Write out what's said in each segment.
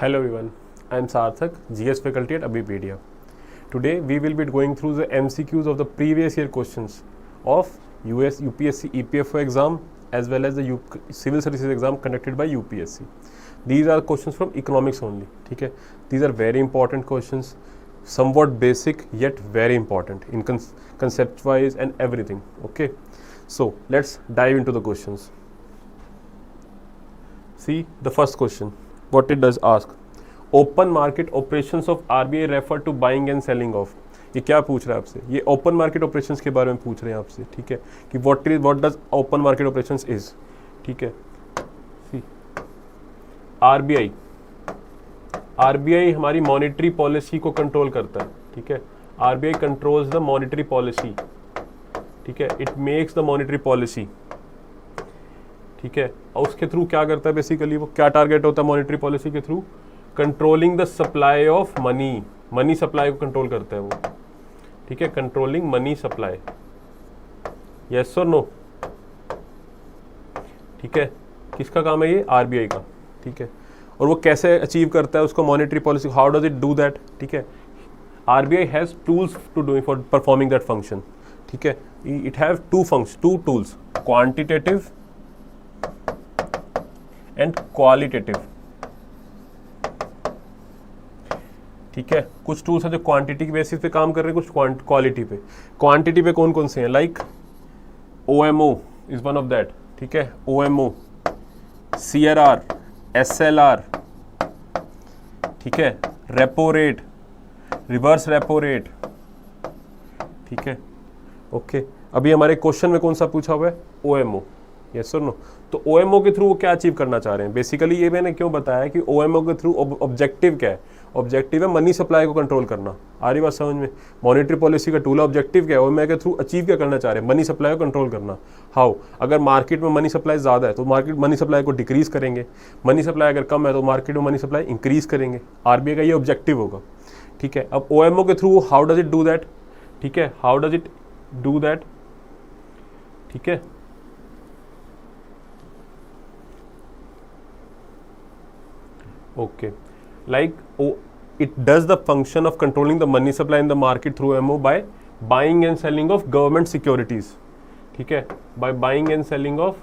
Hello everyone, I am Sarthak, GS faculty at Abhipedia. Today we will be going through the MCQs of the previous year questions of US UPSC EPFO exam as well as the civil services exam conducted by UPSC. These are questions from economics only. ठीक है, these are very important questions, somewhat basic yet very important in concept wise and everything. Okay, so let's dive into the questions. See the first question. What it does ask, open market operations of RBI refer to buying and selling of. ये क्या पूछ रहा है आपसे? ये open market operations के बारे में पूछ रहे हैं आपसे. ठीक है, कि what does open market operations is. ठीक है, आरबीआई हमारी मॉनेटरी पॉलिसी को कंट्रोल करता है. ठीक है, RBI controls the monetary policy. ठीक है, it makes the monetary policy. ठीक है, और उसके थ्रू क्या करता है? बेसिकली वो क्या टारगेट होता है मॉनेटरी पॉलिसी के through? Controlling the supply of money. Money supply को कंट्रोल करता है वो. ठीक है, कंट्रोलिंग मनी सप्लाई. यस और नो? ठीक है, किसका काम है ये? आरबीआई का. ठीक है, और वो कैसे अचीव करता है उसको monetary policy? How does it do that? ठीक है, RBI has tools to do for performing that function. ठीक है, it have two tools, quantitative and qualitative. ठीक है, कुछ टूल्स हैं जो क्वांटिटी की बेसिस पे काम कर रहे हैं, कुछ क्वालिटी पे. क्वांटिटी पे कौन कौन से हैं? Like OMO is one of that. ठीक है, ओएमओ, सीआरआर, एसएलआर. ठीक है, repo rate, reverse repo rate. ठीक है, ओके. अभी हमारे क्वेश्चन में कौन सा पूछा हुआ है? ओएमओ. यस और नो? तो ओएमओ के थ्रू वो क्या अचीव करना चाह रहे हैं? बेसिकली ये मैंने क्यों बताया कि ओएमओ के थ्रू ऑब्जेक्टिव क्या है? ऑब्जेक्टिव है मनी सप्लाई को कंट्रोल करना. आ रही बात समझ में? मॉनेटरी पॉलिसी का टूल है. ऑब्जेक्टिव क्या है? ओएमओ के थ्रू अचीव क्या करना चाह रहे हैं? मनी सप्लाई को कंट्रोल करना. हाउ? अगर मार्केट में मनी सप्लाई ज़्यादा है तो मार्केट मनी सप्लाई को डिक्रीज करेंगे. मनी सप्लाई अगर कम है तो मार्केट में मनी सप्लाई इंक्रीज करेंगे. आरबीआई का ये ऑब्जेक्टिव होगा. ठीक है, अब ओएमओ के through how does it do that? ठीक है, how does it do that? ठीक है, okay, like it does the function of controlling the money supply in the market through OMO by buying and selling of government securities. ठीक है, by buying and selling of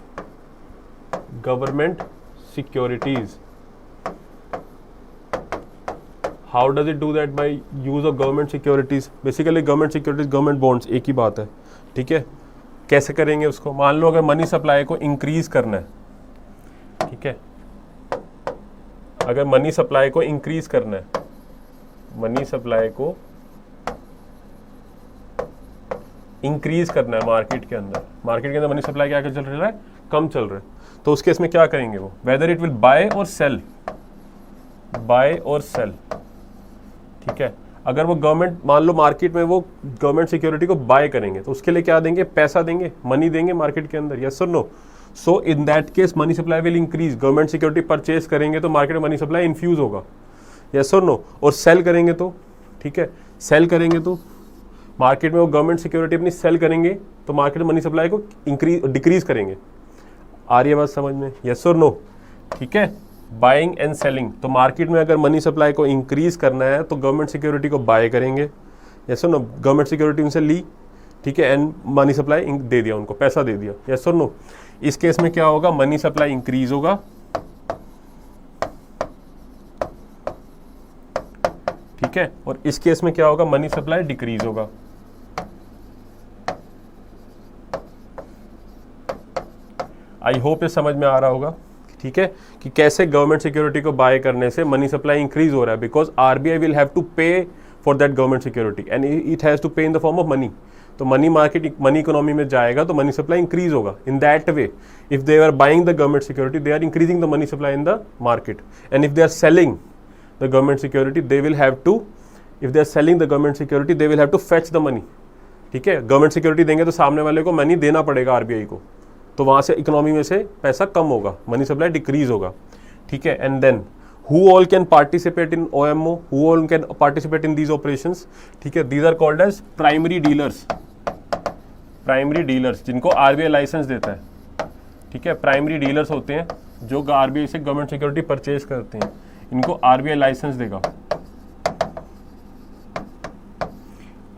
government securities. How does it do that? By use of government securities. Basically government securities, government bonds एक ही बात है. ठीक है, कैसे करेंगे उसको? मान लो अगर मनी सप्लाई को इंक्रीज करना है. ठीक है, अगर मनी सप्लाई को इंक्रीज करना है, मनी सप्लाई को इंक्रीज करना है मार्केट के अंदर मनी सप्लाई क्या चल रहा है? कम चल रहा है. तो उस केस में क्या करेंगे वो? वेदर इट विल बाय और सेल. ठीक है, अगर वो गवर्नमेंट, मान लो मार्केट में वो गवर्नमेंट सिक्योरिटी को बाय करेंगे तो उसके लिए क्या देंगे? पैसा देंगे, मनी देंगे मार्केट के अंदर. यस और no? So in that case money supply will increase. Government security purchase करेंगे तो मार्केट में मनी सप्लाई इन्फ्यूज होगा. यस और नो? और सेल करेंगे तो, ठीक है, सेल करेंगे तो मार्केट में वो गवर्नमेंट सिक्योरिटी अपनी सेल करेंगे तो मार्केट में मनी सप्लाई को डिक्रीज करेंगे. आ रही है बात समझ में? यस और नो? ठीक है, बाइंग एंड सेलिंग. तो मार्केट में अगर मनी सप्लाई को इंक्रीज करना है तो गवर्नमेंट सिक्योरिटी को बाय करेंगे. यस और नो? गवर्नमेंट सिक्योरिटी उनसे ली. ठीक है, एंड मनी सप्लाई दे दिया, उनको पैसा दे दिया. यस और नो? इस केस में क्या होगा? मनी सप्लाई इंक्रीज होगा. ठीक है, और इस केस में क्या होगा? मनी सप्लाई डिक्रीज होगा. आई होप ये समझ में आ रहा होगा. ठीक है, कि कैसे गवर्नमेंट सिक्योरिटी को बाय करने से मनी सप्लाई इंक्रीज हो रहा है. Because RBI will have to pay for that government security and it has to pay in the form of money. तो मनी मार्केट, मनी इकोनॉमी में जाएगा तो मनी सप्लाई इंक्रीज होगा. In that way if they are buying the government security they are increasing the money supply in the market. And if they are selling the government security they will have to, if they are selling the government security they will have to fetch the money. ठीक है, government security देंगे तो सामने वाले को money देना पड़ेगा RBI को. तो वहाँ से इकोनॉमी में से पैसा कम होगा, मनी सप्लाई डिक्रीज होगा. ठीक है, and then who all can participate in OMO, who all can participate in these operations. ठीक है, these are called as primary dealers. Primary dealers जिनको आरबीआई लाइसेंस देता है. ठीक है, प्राइमरी डीलर्स होते हैं जो आरबीआई से गवर्नमेंट सिक्योरिटी परचेज करते हैं. इनको आरबीआई लाइसेंस देगा।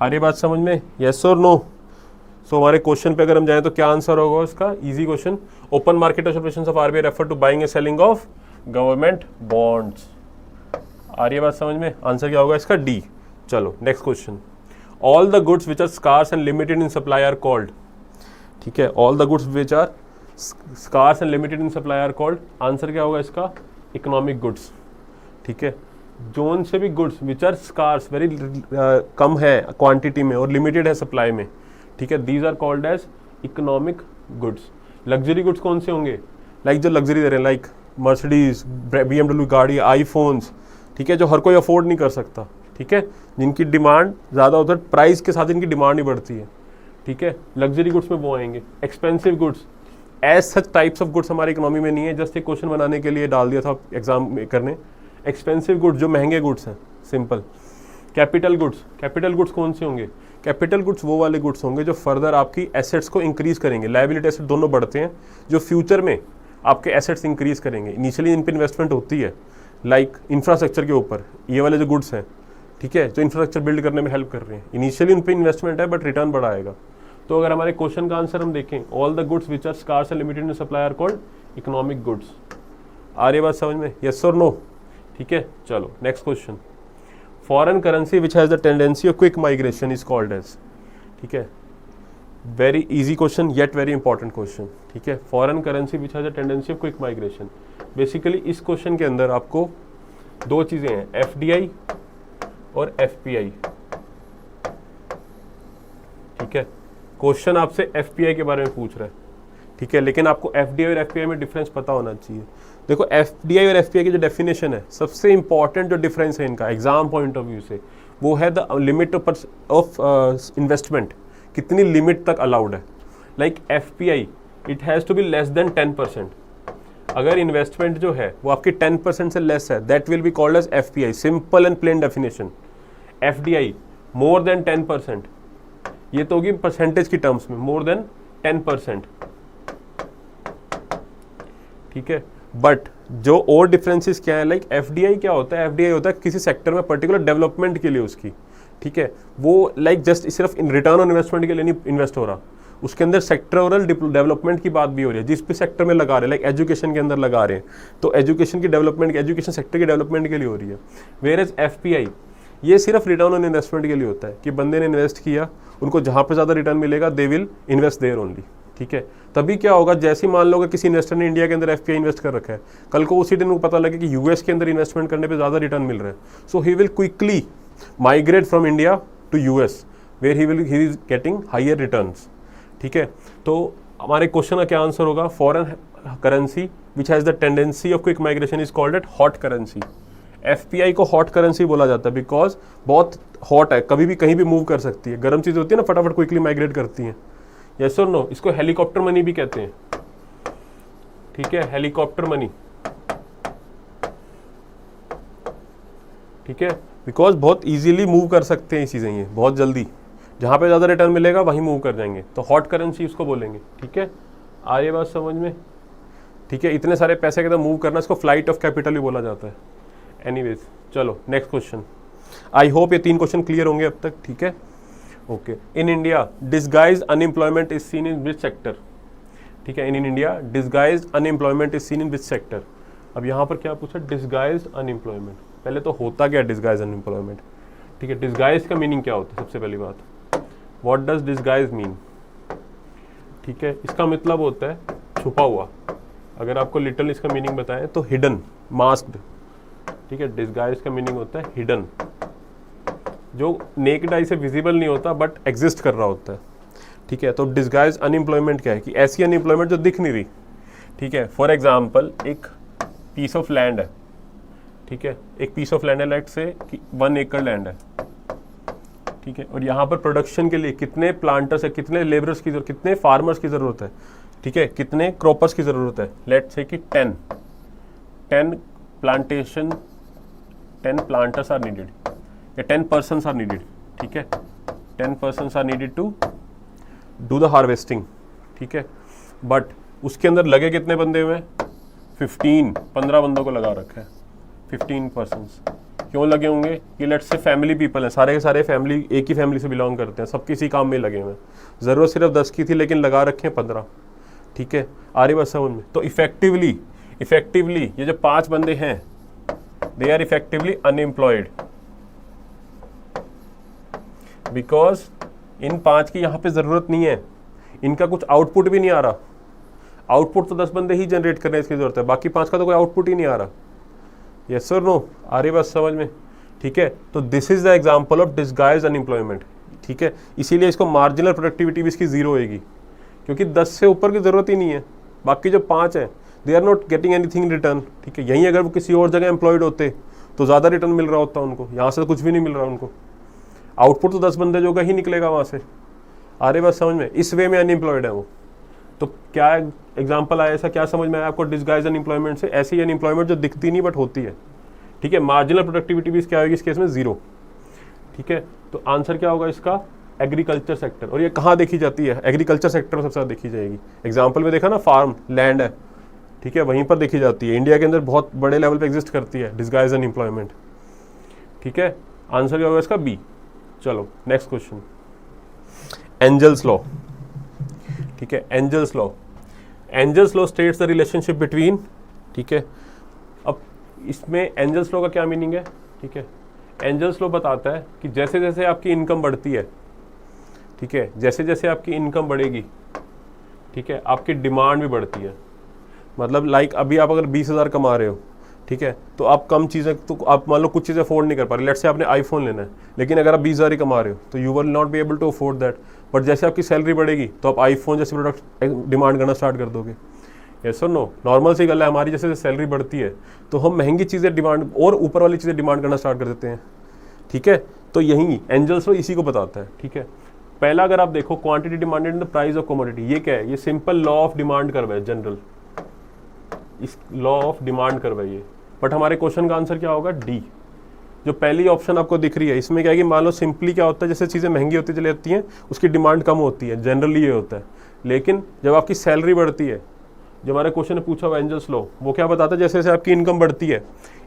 आ रही बात समझ में? यस और नो? सो हमारे क्वेश्चन पे अगर हम जाएं तो क्या आंसर होगा इसका? Easy question. Open market operations of RBI refer to buying and selling of government bonds. आ रही है बात समझ में? आंसर क्या होगा इसका? डी। चलो next question. All the goods which are scarce and limited in supply are called. ठीक है, all the goods which are scarce and limited in supply are called. Answer क्या होगा इसका? Economic goods. ठीक है, जोन से भी goods which are scarce very कम है क्वांटिटी में और लिमिटेड है सप्लाई में, ठीक है, these are called as economic goods. Luxury goods कौन से होंगे? लाइक जो लग्जरी दे रहे हैं, लाइक मर्सिडीज, BMW गाड़ी, आईफोन्स, ठीक है, जो हर कोई अफोर्ड नहीं कर सकता, ठीक है, जिनकी डिमांड ज़्यादा होता है, प्राइस के साथ इनकी डिमांड ही बढ़ती है, ठीक है, लग्जरी गुड्स में वो आएंगे। Expensive goods, as such types of goods हमारी इकोनॉमी में नहीं है, जस्ट एक क्वेश्चन बनाने के लिए डाल दिया था एग्जाम में करने। एक्सपेंसिव गुड्स जो महंगे गुड्स हैं, simple. Capital goods, capital goods कौन से होंगे? कैपिटल गुड्स वो वाले गुड्स होंगे जो फर्दर आपकी एसेट्स को इंक्रीज करेंगे, लायबिलिटी एसेट दोनों बढ़ते हैं, जो फ्यूचर में आपके एसेट्स इंक्रीज करेंगे। इनिशियली इन पर इन्वेस्टमेंट होती है, लाइक इंफ्रास्ट्रक्चर के ऊपर, ये वाले जो गुड्स हैं, ठीक है, जो इंफ्रास्ट्रक्चर बिल्ड करने में हेल्प कर रहे हैं, इनिशियली उन पर इन्वेस्टमेंट है बट रिटर्न बड़ा आएगा। तो अगर हमारे क्वेश्चन का आंसर हम देखें, all the goods which are scarce and limited in supply are called economic goods. आ रही बात समझ में? यस और नो? ठीक है, चलो next question. Foreign currency which has the tendency of quick migration is called as. ठीक है, very easy question yet very important question. ठीक है, foreign currency which has the tendency of quick migration. Basically इस question के अंदर आपको दो चीजें हैं, FDI और FPI। ठीक है, क्वेश्चन आपसे FPI के बारे में पूछ रहा है, ठीक है, लेकिन आपको FDI और FPI में डिफरेंस पता होना चाहिए। देखो FDI और FPI की जो डेफिनेशन है, सबसे इंपॉर्टेंट जो डिफरेंस है इनका एग्जाम पॉइंट ऑफ व्यू से, वो है द लिमिट ऑफ इन्वेस्टमेंट, कितनी लिमिट तक अलाउड है। Like FPI it has to be less than 10%। अगर इन्वेस्टमेंट जो है वो आपकी 10% से लेस है, that will be called as FPI, simple and plain definition. FDI more than 10%, ये तो होगी परसेंटेज की टर्म्स में, मोर देन 10%। ठीक है, बट जो और डिफरेंसेस क्या है, लाइक FDI क्या होता है? FDI होता है किसी सेक्टर में पर्टिकुलर डेवलपमेंट के लिए उसकी, ठीक है, वो लाइक जस्ट सिर्फ इन रिटर्न ऑन इन्वेस्टमेंट के लिए नहीं इन्वेस्ट हो रहा, उसके अंदर सेक्टरल डेवलपमेंट की बात भी हो रही है, जिस भी सेक्टर में लगा रहे हैं, लाइक एजुकेशन के अंदर लगा रहे हैं, तो एजुकेशन की डेवलपमेंट, एजुकेशन सेक्टर की डेवलपमेंट के लिए हो रही है। वेयर एज FPI ये सिर्फ रिटर्न ऑन इन्वेस्टमेंट के लिए होता है कि बंदे ने इन्वेस्ट किया, उनको जहाँ पे ज़्यादा रिटर्न मिलेगा they will invest their only. ठीक है, तभी क्या होगा, जैसे ही मान लो किसी इन्वेस्टर ने इंडिया के अंदर FPI इन्वेस्ट कर रखा है, कल को उसी दिन उनको पता लगे कि US के अंदर इन्वेस्टमेंट करने पे ज़्यादा रिटर्न मिल रहा है, so he will quickly migrate from India to US where he is getting higher returns. ठीक है, तो हमारे क्वेश्चन का क्या आंसर होगा? Foreign currency which has the tendency of quick migration is called at hot currency. FPI को hot currency बोला जाता है बिकॉज बहुत हॉट है, कभी भी कहीं भी मूव कर सकती है, गर्म चीज़ होती है ना, फटाफट क्विकली माइग्रेट करती हैं। यस और नो? इसको हेलीकॉप्टर मनी भी कहते हैं। ठीक है, हेलीकॉप्टर मनी, ठीक है, बिकॉज बहुत इजीली मूव कर सकते हैं ये चीज़ें, ये बहुत जल्दी, जहाँ पे ज़्यादा रिटर्न मिलेगा वहीं मूव कर जाएंगे, तो हॉट करेंसी उसको बोलेंगे। ठीक है, आ रही बात समझ में? ठीक है, इतने सारे पैसे के अंदर मूव करना, इसको फ्लाइट ऑफ कैपिटल भी बोला जाता है। एनीवेज, चलो नेक्स्ट क्वेश्चन। आई होप ये 3 क्वेश्चन क्लियर होंगे अब तक। ठीक है, okay. In India disguise unemployment is seen in which sector? ठीक है, in India disguise unemployment is seen in which sector? अब यहाँ पर क्या पूछा? Disguise unemployment. पहले तो होता क्या डिसगाइज अनएम्प्लॉयमेंट? ठीक है, डिसगाइज का मीनिंग क्या होता है? सबसे पहली बात, व्हाट डज डिसगाइज मीन? ठीक है, इसका मतलब होता है छुपा हुआ। अगर आपको लिटरली इसका मीनिंग बताएं तो हिडन, मास्क्ड। ठीक है, डिसगाइज का मीनिंग होता है हिडन, जो नेकेड आई से विजिबल नहीं होता बट एग्जिस्ट कर रहा होता है। ठीक है, तो डिसगाइज अनएम्प्लॉयमेंट क्या है? कि ऐसी अनएम्प्लॉयमेंट जो दिख नहीं रही। ठीक है, फॉर एग्जाम्पल एक पीस ऑफ लैंड है, ठीक है, एक पीस ऑफ लैंड है, लेट से 1 एकड़ लैंड है, ठीक है, और यहाँ पर प्रोडक्शन के लिए कितने प्लांटर्स है, कितने लेबरर्स की जरूरत, कितने फार्मर्स की ज़रूरत है, ठीक है, कितने क्रॉपर्स की ज़रूरत है, लेट से कि 10 प्लांटेशन, 10 प्लांटर्स आर नीडेड या 10 पर्सन्स आर नीडेड। ठीक है, 10 persons are needed to do the harvesting. ठीक है, बट उसके अंदर लगे कितने बंदे हुए? 15 बंदों को लगा रखा है। 15%। क्यों लगे होंगे कि लेट्स से फैमिली पीपल हैं, सारे के सारे फैमिली एक ही फैमिली से बिलोंग करते हैं, सब किसी काम में लगे हुए हैं, ज़रूरत सिर्फ 10 की थी लेकिन लगा रखे हैं 15। ठीक है, आ रही बात समझ में? तो इफेक्टिवली ये जो 5 बंदे हैं they are effectively unemployed, because इन 5 की यहाँ पे ज़रूरत नहीं है, इनका कुछ आउटपुट भी नहीं आ रहा। आउटपुट तो 10 बंदे ही जनरेट करने इसकी ज़रूरत है, बाकी 5 का तो कोई आउटपुट ही नहीं आ रहा। यस और नो? आ रही बात समझ में? ठीक है, तो this is the example of disguise unemployment. ठीक है, इसीलिए इसको मार्जिनल प्रोडक्टिविटी भी इसकी जीरो होगी, क्योंकि 10 से ऊपर की ज़रूरत ही नहीं है। बाकी जो 5 हैं they are not getting anything return. ठीक है, यहीं अगर वो किसी और जगह एम्प्लॉयड होते तो ज़्यादा रिटर्न मिल रहा होता उनको, यहाँ से तो कुछ भी नहीं मिल रहा उनको। आउटपुट तो 10 बंदे जो का ही निकलेगा वहाँ से। आ रही बात समझ में? इस वे में अनएम्प्लॉयड है वो। तो क्या एग्जाम्पल आया, ऐसा क्या समझ में आया आपको डिस्गाइज अनएम्प्लॉयमेंट से? ऐसी अनएम्प्लॉयमेंट जो दिखती नहीं बट होती है। ठीक है, मार्जिनल प्रोडक्टिविटी भी क्या होगी इस केस में? जीरो। ठीक है, तो आंसर क्या होगा इसका? Agriculture sector. और ये कहाँ देखी जाती है? एग्रीकल्चर सेक्टर में सबसे ज़्यादा देखी जाएगी। एग्जाम्पल में देखा ना, फार्म लैंड है, ठीक है, वहीं पर देखी जाती है। इंडिया के अंदर बहुत बड़े लेवल पे एग्जिस्ट करती है डिस्गाइज अनएम्प्लॉयमेंट। ठीक है, आंसर क्या होगा इसका? बी। चलो नेक्स्ट क्वेश्चन, एंजल्स लॉ। ठीक है, Engel's law states the relationship between. ठीक है, अब इसमें एंजल्स लॉ का क्या मीनिंग है? ठीक है, एंजल्स लॉ बताता है कि जैसे जैसे आपकी इनकम बढ़ती है, ठीक है, जैसे जैसे आपकी इनकम बढ़ेगी, ठीक है, आपकी डिमांड भी बढ़ती है। मतलब लाइक अभी आप अगर 20,000 कमा रहे हो, ठीक है, तो आप कम चीज़ें, तो आप मान लो कुछ चीज़ें अफोर्ड नहीं कर पा रहे। लेट्स से आपने आईफोन लेना है, लेकिन अगर आप 20,000 ही कमा रहे हो तो you will not be able to afford that. But जैसे आपकी सैलरी बढ़ेगी तो आप आईफोन जैसे प्रोडक्ट डिमांड करना स्टार्ट कर दोगे। यस और नो? नॉर्मल सी गल है, हमारी जैसे सैलरी बढ़ती है तो हम महंगी चीज़ें डिमांड और ऊपर वाली चीज़ें डिमांड करना स्टार्ट कर देते हैं। ठीक है, तो यही एंजल्स लॉ इसी को बताता है। ठीक है, पहला अगर आप देखो, quantity demanded in the price of commodity, ये क्या है? ये simple law of demand curve है, जनरल इस लॉ ऑफ डिमांड कर्व है ये। बट हमारे क्वेश्चन का आंसर क्या होगा? डी। जो पहली ऑप्शन आपको दिख रही है इसमें क्या है कि मान लो सिंपली क्या होता है, जैसे चीज़ें महंगी होती चली जाती हैं उसकी डिमांड कम होती है, जनरली ये होता है। लेकिन जब आपकी सैलरी बढ़ती है, जो हमारे क्वेश्चन ने पूछा हुआ एंजल्स लॉ, वो क्या बताता है? जैसे जैसे आपकी इनकम बढ़ती है,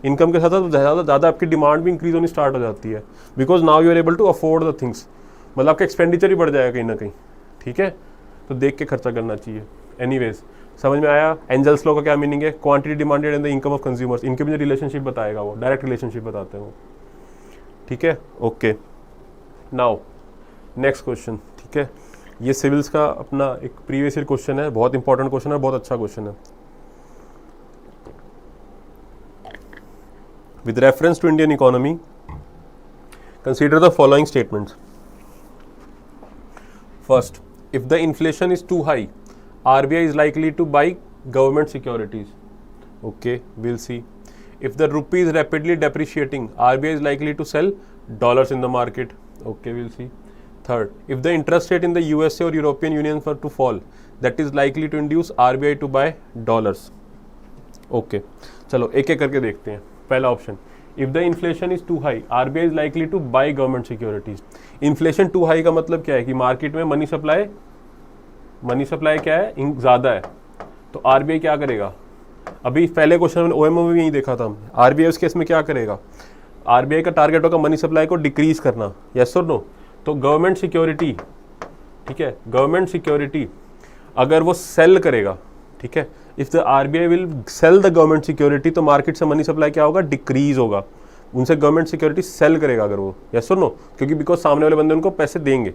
इनकम के साथ साथ ज़्यादा आपकी डिमांड भी इंक्रीज होनी स्टार्ट हो जाती है, because now you are able to afford the things. मतलब आपका एक्सपेंडिचर ही बढ़ जाएगा कहीं ना कहीं। ठीक है, तो देख के खर्चा करना चाहिए। एनीवेज, समझ में आया एंजल्स लॉ का क्या मीनिंग है? Quantity demanded and the income of consumers, इनके भी जो रिलेशनशिप बताएगा वो डायरेक्ट रिलेशनशिप बताते हैं वो। ठीक है, ओके। Now next question. ठीक है, ये सिविल्स का अपना एक प्रीवियस ईयर क्वेश्चन है, बहुत इंपॉर्टेंट क्वेश्चन है, बहुत अच्छा क्वेश्चन है। With reference to Indian economy consider the following statements. First, if the inflation is too high, RBI is likely to buy government securities. Okay, we'll see. If the rupee is rapidly depreciating, RBI is likely to sell dollars in the market. Okay, we'll see. Third, if the interest rate in the USA or European Union were to fall, that is likely to induce RBI to buy dollars. Okay, चलो एक एक करके देखते हैं। पहला option, if the inflation is too high, RBI is likely to buy government securities. Inflation too high का मतलब क्या है कि मार्केट में मनी सप्लाई क्या है? ज़्यादा है, तो आरबीआई क्या करेगा? अभी पहले क्वेश्चन में ओएमओ में भी यही देखा था हमने। आरबीआई उस केस में क्या करेगा? आरबीआई का टारगेट होगा मनी सप्लाई को डिक्रीज करना। यस और नो? तो गवर्नमेंट सिक्योरिटी, ठीक है, गवर्नमेंट सिक्योरिटी अगर वो सेल करेगा, ठीक है, if the RBI will sell the government security, तो मार्केट से मनी सप्लाई क्या होगा? डिक्रीज होगा। उनसे गवर्नमेंट सिक्योरिटी सेल करेगा अगर वो। यस और नो? क्योंकि बिकॉज सामने वाले बंदे उनको पैसे देंगे।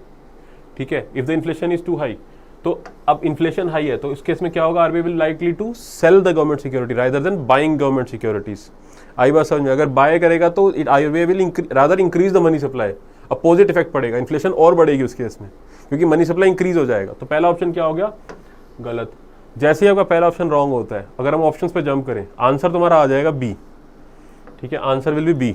ठीक है, if the inflation is too high, तो अब इन्फ्लेशन हाई है तो इस केस में क्या होगा? RBI will likely to sell the government security rather than buying government securities. आई बात समझ में? अगर बाय करेगा तो RBI will rather increase the money supply, opposite effect पड़ेगा, इन्फ्लेशन और बढ़ेगी उस केस में, क्योंकि मनी सप्लाई इंक्रीज हो जाएगा। तो पहला ऑप्शन क्या हो गया? गलत। जैसे ही आपका पहला ऑप्शन रॉन्ग होता है, अगर हम ऑप्शन पे जंप करें, आंसर तुम्हारा आ जाएगा बी। ठीक है, answer will be B,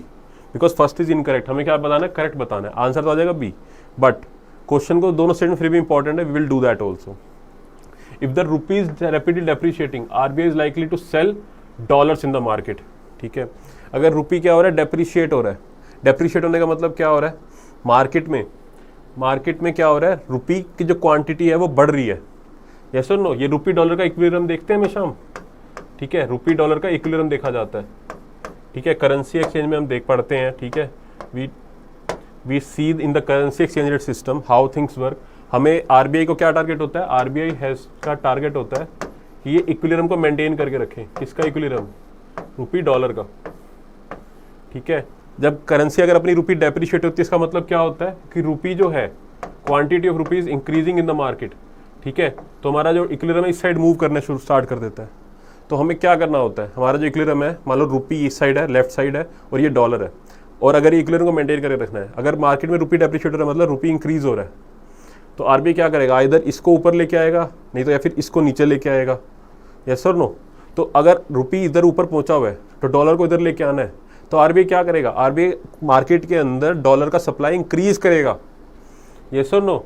because first is incorrect. हमें क्या बताना है? करेक्ट बताना है। आंसर तो आ जाएगा बी। बट क्वेश्चन को दोनों स्टेटमेंट फिर भी इंपॉर्टेंट है, we will do that also. If the rupee is rapidly depreciating, RBI is likely to sell dollars in the market. ठीक है, अगर रुपी क्या हो रहा है? डेप्रिशिएट हो रहा है। डेप्रिशिएट होने का मतलब क्या हो रहा है? मार्केट में क्या हो रहा है? रुपी की जो क्वांटिटी है वो बढ़ रही है। यस और नो? ये रुपी डॉलर का इक्विलिब्रियम देखते हैं हमेशा हम। ठीक है, रुपी डॉलर का इक्विलिब्रियम देखा जाता है। ठीक है, करेंसी एक्सचेंज में हम देख पढ़ते हैं, ठीक है, we see in the currency exchange rate system how things work. हमें आरबीआई को क्या टारगेट होता है, आरबीआई हैज का टारगेट होता है कि ये इक्विलिब्रियम को मेंटेन करके रखें। किसका इक्विलिब्रियम, रुपी डॉलर का, ठीक है। जब करेंसी अगर अपनी रुपी डेप्रिशिएट होती है इसका मतलब क्या होता है कि रुपी जो है, quantity of rupees increasing in the market, ठीक है, तो हमारा जो इक्विलिब्रियम है इस साइड मूव करना शुरू स्टार्ट कर देता है। तो हमें क्या करना होता है, हमारा जो इक्विलिब्रियम है, मान लो रुपी इस साइड है, लेफ्ट साइड है, और ये डॉलर है, और अगर ये इक्विलिब्रियम को मेंटेन करके रखना है, अगर मार्केट में रुपी डेप्रिशिएट हो रहा है मतलब रुपी इंक्रीज हो रहा है, तो आरबीआई क्या करेगा, इधर इसको ऊपर लेके आएगा, नहीं तो या फिर इसको नीचे लेके आएगा, यस और नो। तो अगर रुपी इधर ऊपर पहुंचा हुआ है तो डॉलर को इधर लेके आना है, तो आरबीआई क्या करेगा, आरबीआई मार्केट के अंदर डॉलर का सप्लाई इंक्रीज करेगा, यस और नो।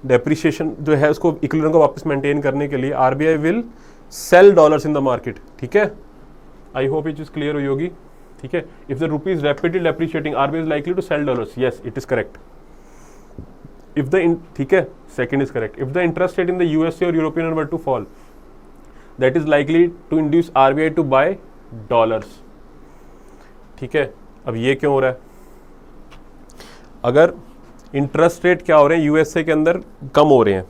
डेप्रिसिएशन जो है उसको इक्विलिब्रियम को वापस मेंटेन करने के लिए RBI will sell dollars in the market, ठीक है। आई होप ये चीज क्लियर हुई होगी, ठीक है। If the rupee is rapidly depreciating RBI is likely to sell dollars, yes it is correct. If the, ठीक है, second is correct. If the interest rate in the USA or European were to fall, that is likely to induce RBI to buy dollars, ठीक है। अब ये क्यों हो रहा है, अगर इंटरेस्ट रेट क्या हो रहे हैं यूएसए के अंदर कम हो रहे हैं,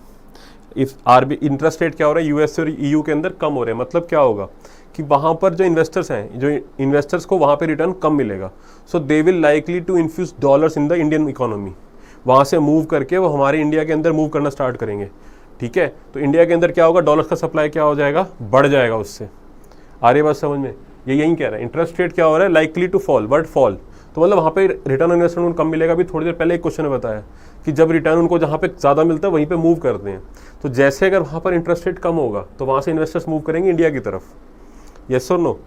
इफ आरबी इंटरेस्ट रेट क्या हो रहा है यूएसए और ईयू के अंदर कम हो रहे हैं, मतलब क्या होगा कि वहां पर जो इन्वेस्टर्स हैं, जो इन्वेस्टर्स को वहां पे रिटर्न कम मिलेगा, so they will likely to infuse dollars in the Indian economy. वहां से मूव करके वो हमारे इंडिया के अंदर मूव करना स्टार्ट करेंगे, ठीक है। तो इंडिया के अंदर क्या होगा, डॉलर्स का सप्लाई क्या हो जाएगा, बढ़ जाएगा उससे। आ रही बात समझ में, ये यही कह रहा है। इंटरेस्ट रेट क्या हो रहा है, likely to fall, word fall, तो मतलब वहाँ पे रिटर्न ऑन इन्वेस्टमेंट कम मिलेगा। भी थोड़ी देर पहले एक क्वेश्चन ने बताया कि जब रिटर्न उनको जहाँ पे ज़्यादा मिलता है वहीं पे मूव करते हैं, तो जैसे अगर वहाँ पर इंटरेस्ट रेट कम होगा तो वहाँ से इन्वेस्टर्स मूव करेंगे इंडिया की तरफ, यस और नो।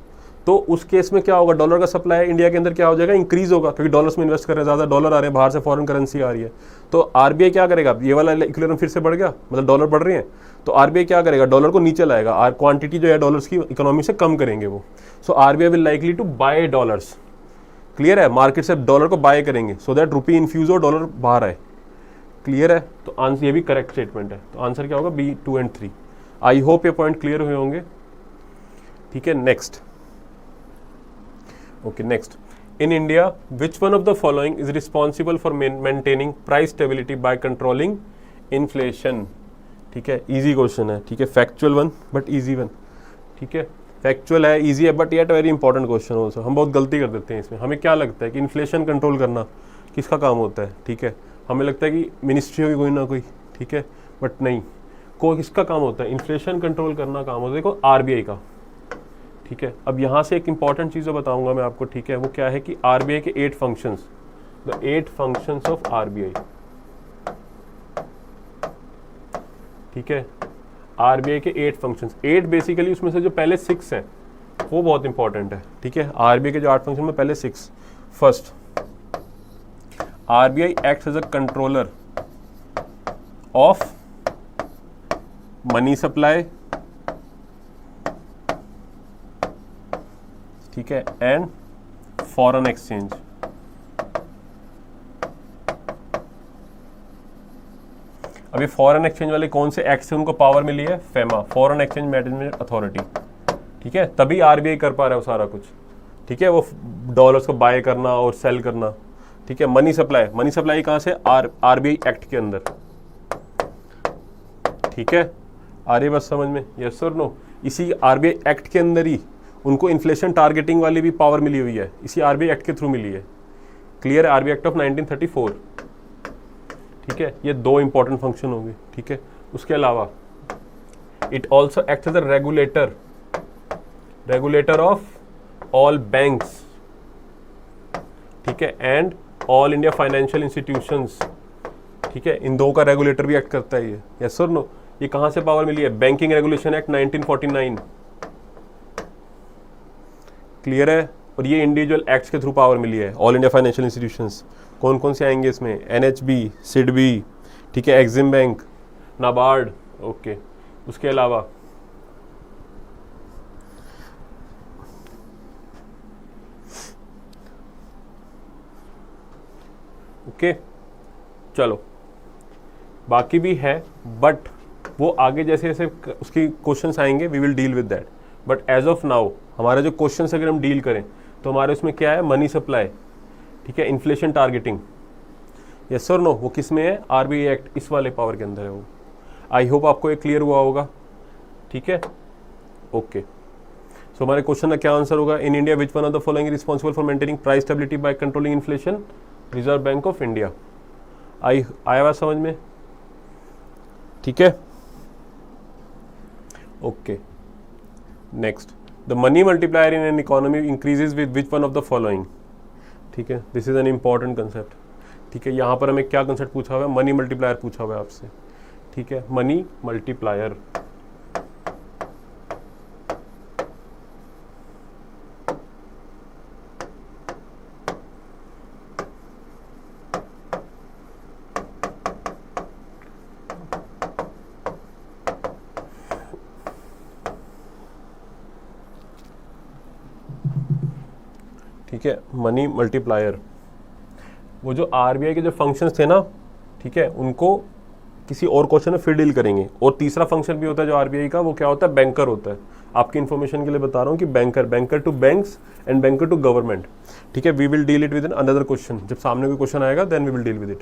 तो उस केस में क्या होगा, डॉलर का सप्लाई इंडिया के अंदर क्या हो जाएगा, इंक्रीज होगा, क्योंकि डॉलर्स में इन्वेस्ट कर रहे हैं, ज़्यादा डॉलर आ रहे हैं, बाहर से फॉरेन करेंसी आ रही है। तो आरबीआई क्या करेगा, ये वाला इक्विलिब्रियम फिर से बढ़ गया, मतलब डॉलर बढ़ रहे हैं, तो आरबीआई क्या करेगा, डॉलर को नीचे लाएगा, क्वांटिटी जो है डॉलर्स की इकोनॉमी से कम करेंगे वो। So RBI will likely to buy dollars, clear है, मार्केट से डॉलर को बाय करेंगे सो दैट रुपी इन्फ्यूज हो, डॉलर बाहर आए, क्लियर है। तो आंसर, ये भी करेक्ट स्टेटमेंट है, तो आंसर क्या होगा, बी 2 और 3। आई होप ये पॉइंट क्लियर हुए होंगे, ठीक है। Next, okay, next, in India which one of the following is responsible for maintaining price stability by controlling inflation, ठीक है। इजी क्वेश्चन है, ठीक है, factual one but easy one, ठीक है, फैक्चुअल है, इजी है, but yet very important question also. हम बहुत गलती कर देते हैं इसमें। हमें क्या लगता है कि इन्फ्लेशन कंट्रोल करना किसका काम होता है, ठीक है, हमें लगता है कि मिनिस्ट्री होगी कोई ना कोई, ठीक है, बट नहीं, को किसका काम होता है, इन्फ्लेशन कंट्रोल करना काम होता है, देखो आरबीआई का, ठीक है। अब यहाँ से एक इंपॉर्टेंट चीज़ बताऊंगा मैं आपको, ठीक है, वो क्या है कि आरबीआई के 8 functions, the 8 functions of RBI, ठीक है, आरबीआई के 8 फंक्शंस। 8 बेसिकली, उसमें से जो पहले 6 हैं वो बहुत इंपॉर्टेंट है, ठीक है। आरबीआई के जो 8 फंक्शन में पहले 6, first, RBI acts as a controller of money supply, ठीक है, एंड फॉरेन एक्सचेंज। अभी फॉरेन एक्सचेंज वाले कौन से एक्ट से उनको पावर मिली है, FEMA, foreign exchange management authority, ठीक है, तभी आरबीआई कर पा रहा है वो सारा कुछ, ठीक है, वो डॉलर्स को बाय करना और सेल करना, ठीक है। मनी सप्लाई, मनी सप्लाई कहाँ से, आरबीआई एक्ट के अंदर, ठीक है। आ रही बस समझ में, यस और नो। इसी आरबीआई एक्ट के अंदर ही उनको इन्फ्लेशन टारगेटिंग वाली भी पावर मिली हुई है, इसी आरबीआई एक्ट के थ्रू मिली है, क्लियर है, आरबीआई एक्ट ऑफ 1934, ठीक है। ये 2 इंपॉर्टेंट फंक्शन होंगे, ठीक है। उसके अलावा it also act as a regulator, regulator of all banks, ठीक है, and all India financial institutions, ठीक है। इन 2 का रेगुलेटर भी एक्ट करता है ये, यस और नो। ये कहां से पावर मिली है, बैंकिंग रेगुलेशन एक्ट 1949, क्लियर है। और ये इंडिविजुअल एक्ट्स के थ्रू पावर मिली है, ऑल इंडिया फाइनेंशियल इंस्टीट्यूशंस। कौन कौन से आएंगे इसमें, एनएचबी, सिडबी, ठीक है, एग्जिम बैंक, नाबार्ड, ओके। उसके अलावा ओके, चलो बाकी भी है, बट वो आगे जैसे जैसे उसकी क्वेश्चंस आएंगे we will deal with that. But as of now हमारा जो क्वेश्चन अगर हम डील करें तो हमारे उसमें क्या है, मनी सप्लाई, ठीक है, इन्फ्लेशन टारगेटिंग, यस और नो, वो किस में है, आरबीआई एक्ट, इस वाले पावर के अंदर है वो। आई होप आपको ये क्लियर हुआ होगा, ठीक है, ओके। सो हमारे क्वेश्चन का क्या आंसर होगा, in India which one of the following responsible for maintaining price stability by controlling inflation, reserve bank of India. आया हुआ समझ में, ठीक है, okay. Next, the money multiplier in an economy increases with which one of the following, ठीक है, this is an important concept, ठीक है। यहाँ पर हमें क्या कंसेप्ट पूछा हुआ है, मनी मल्टीप्लायर पूछा हुआ है आपसे, ठीक है, मनी मल्टीप्लायर, ठीक है, मनी मल्टीप्लायर। वो जो आरबीआई के जो फंक्शंस थे ना, ठीक है, उनको किसी और क्वेश्चन में फिर डील करेंगे। और तीसरा फंक्शन भी होता है जो आरबीआई का, वो क्या होता है, बैंकर होता है। आपकी इन्फॉर्मेशन के लिए बता रहा हूँ कि banker to banks and banker to government, ठीक है। We will deal it with an another question, जब सामने कोई क्वेश्चन आएगा then we will deal with it,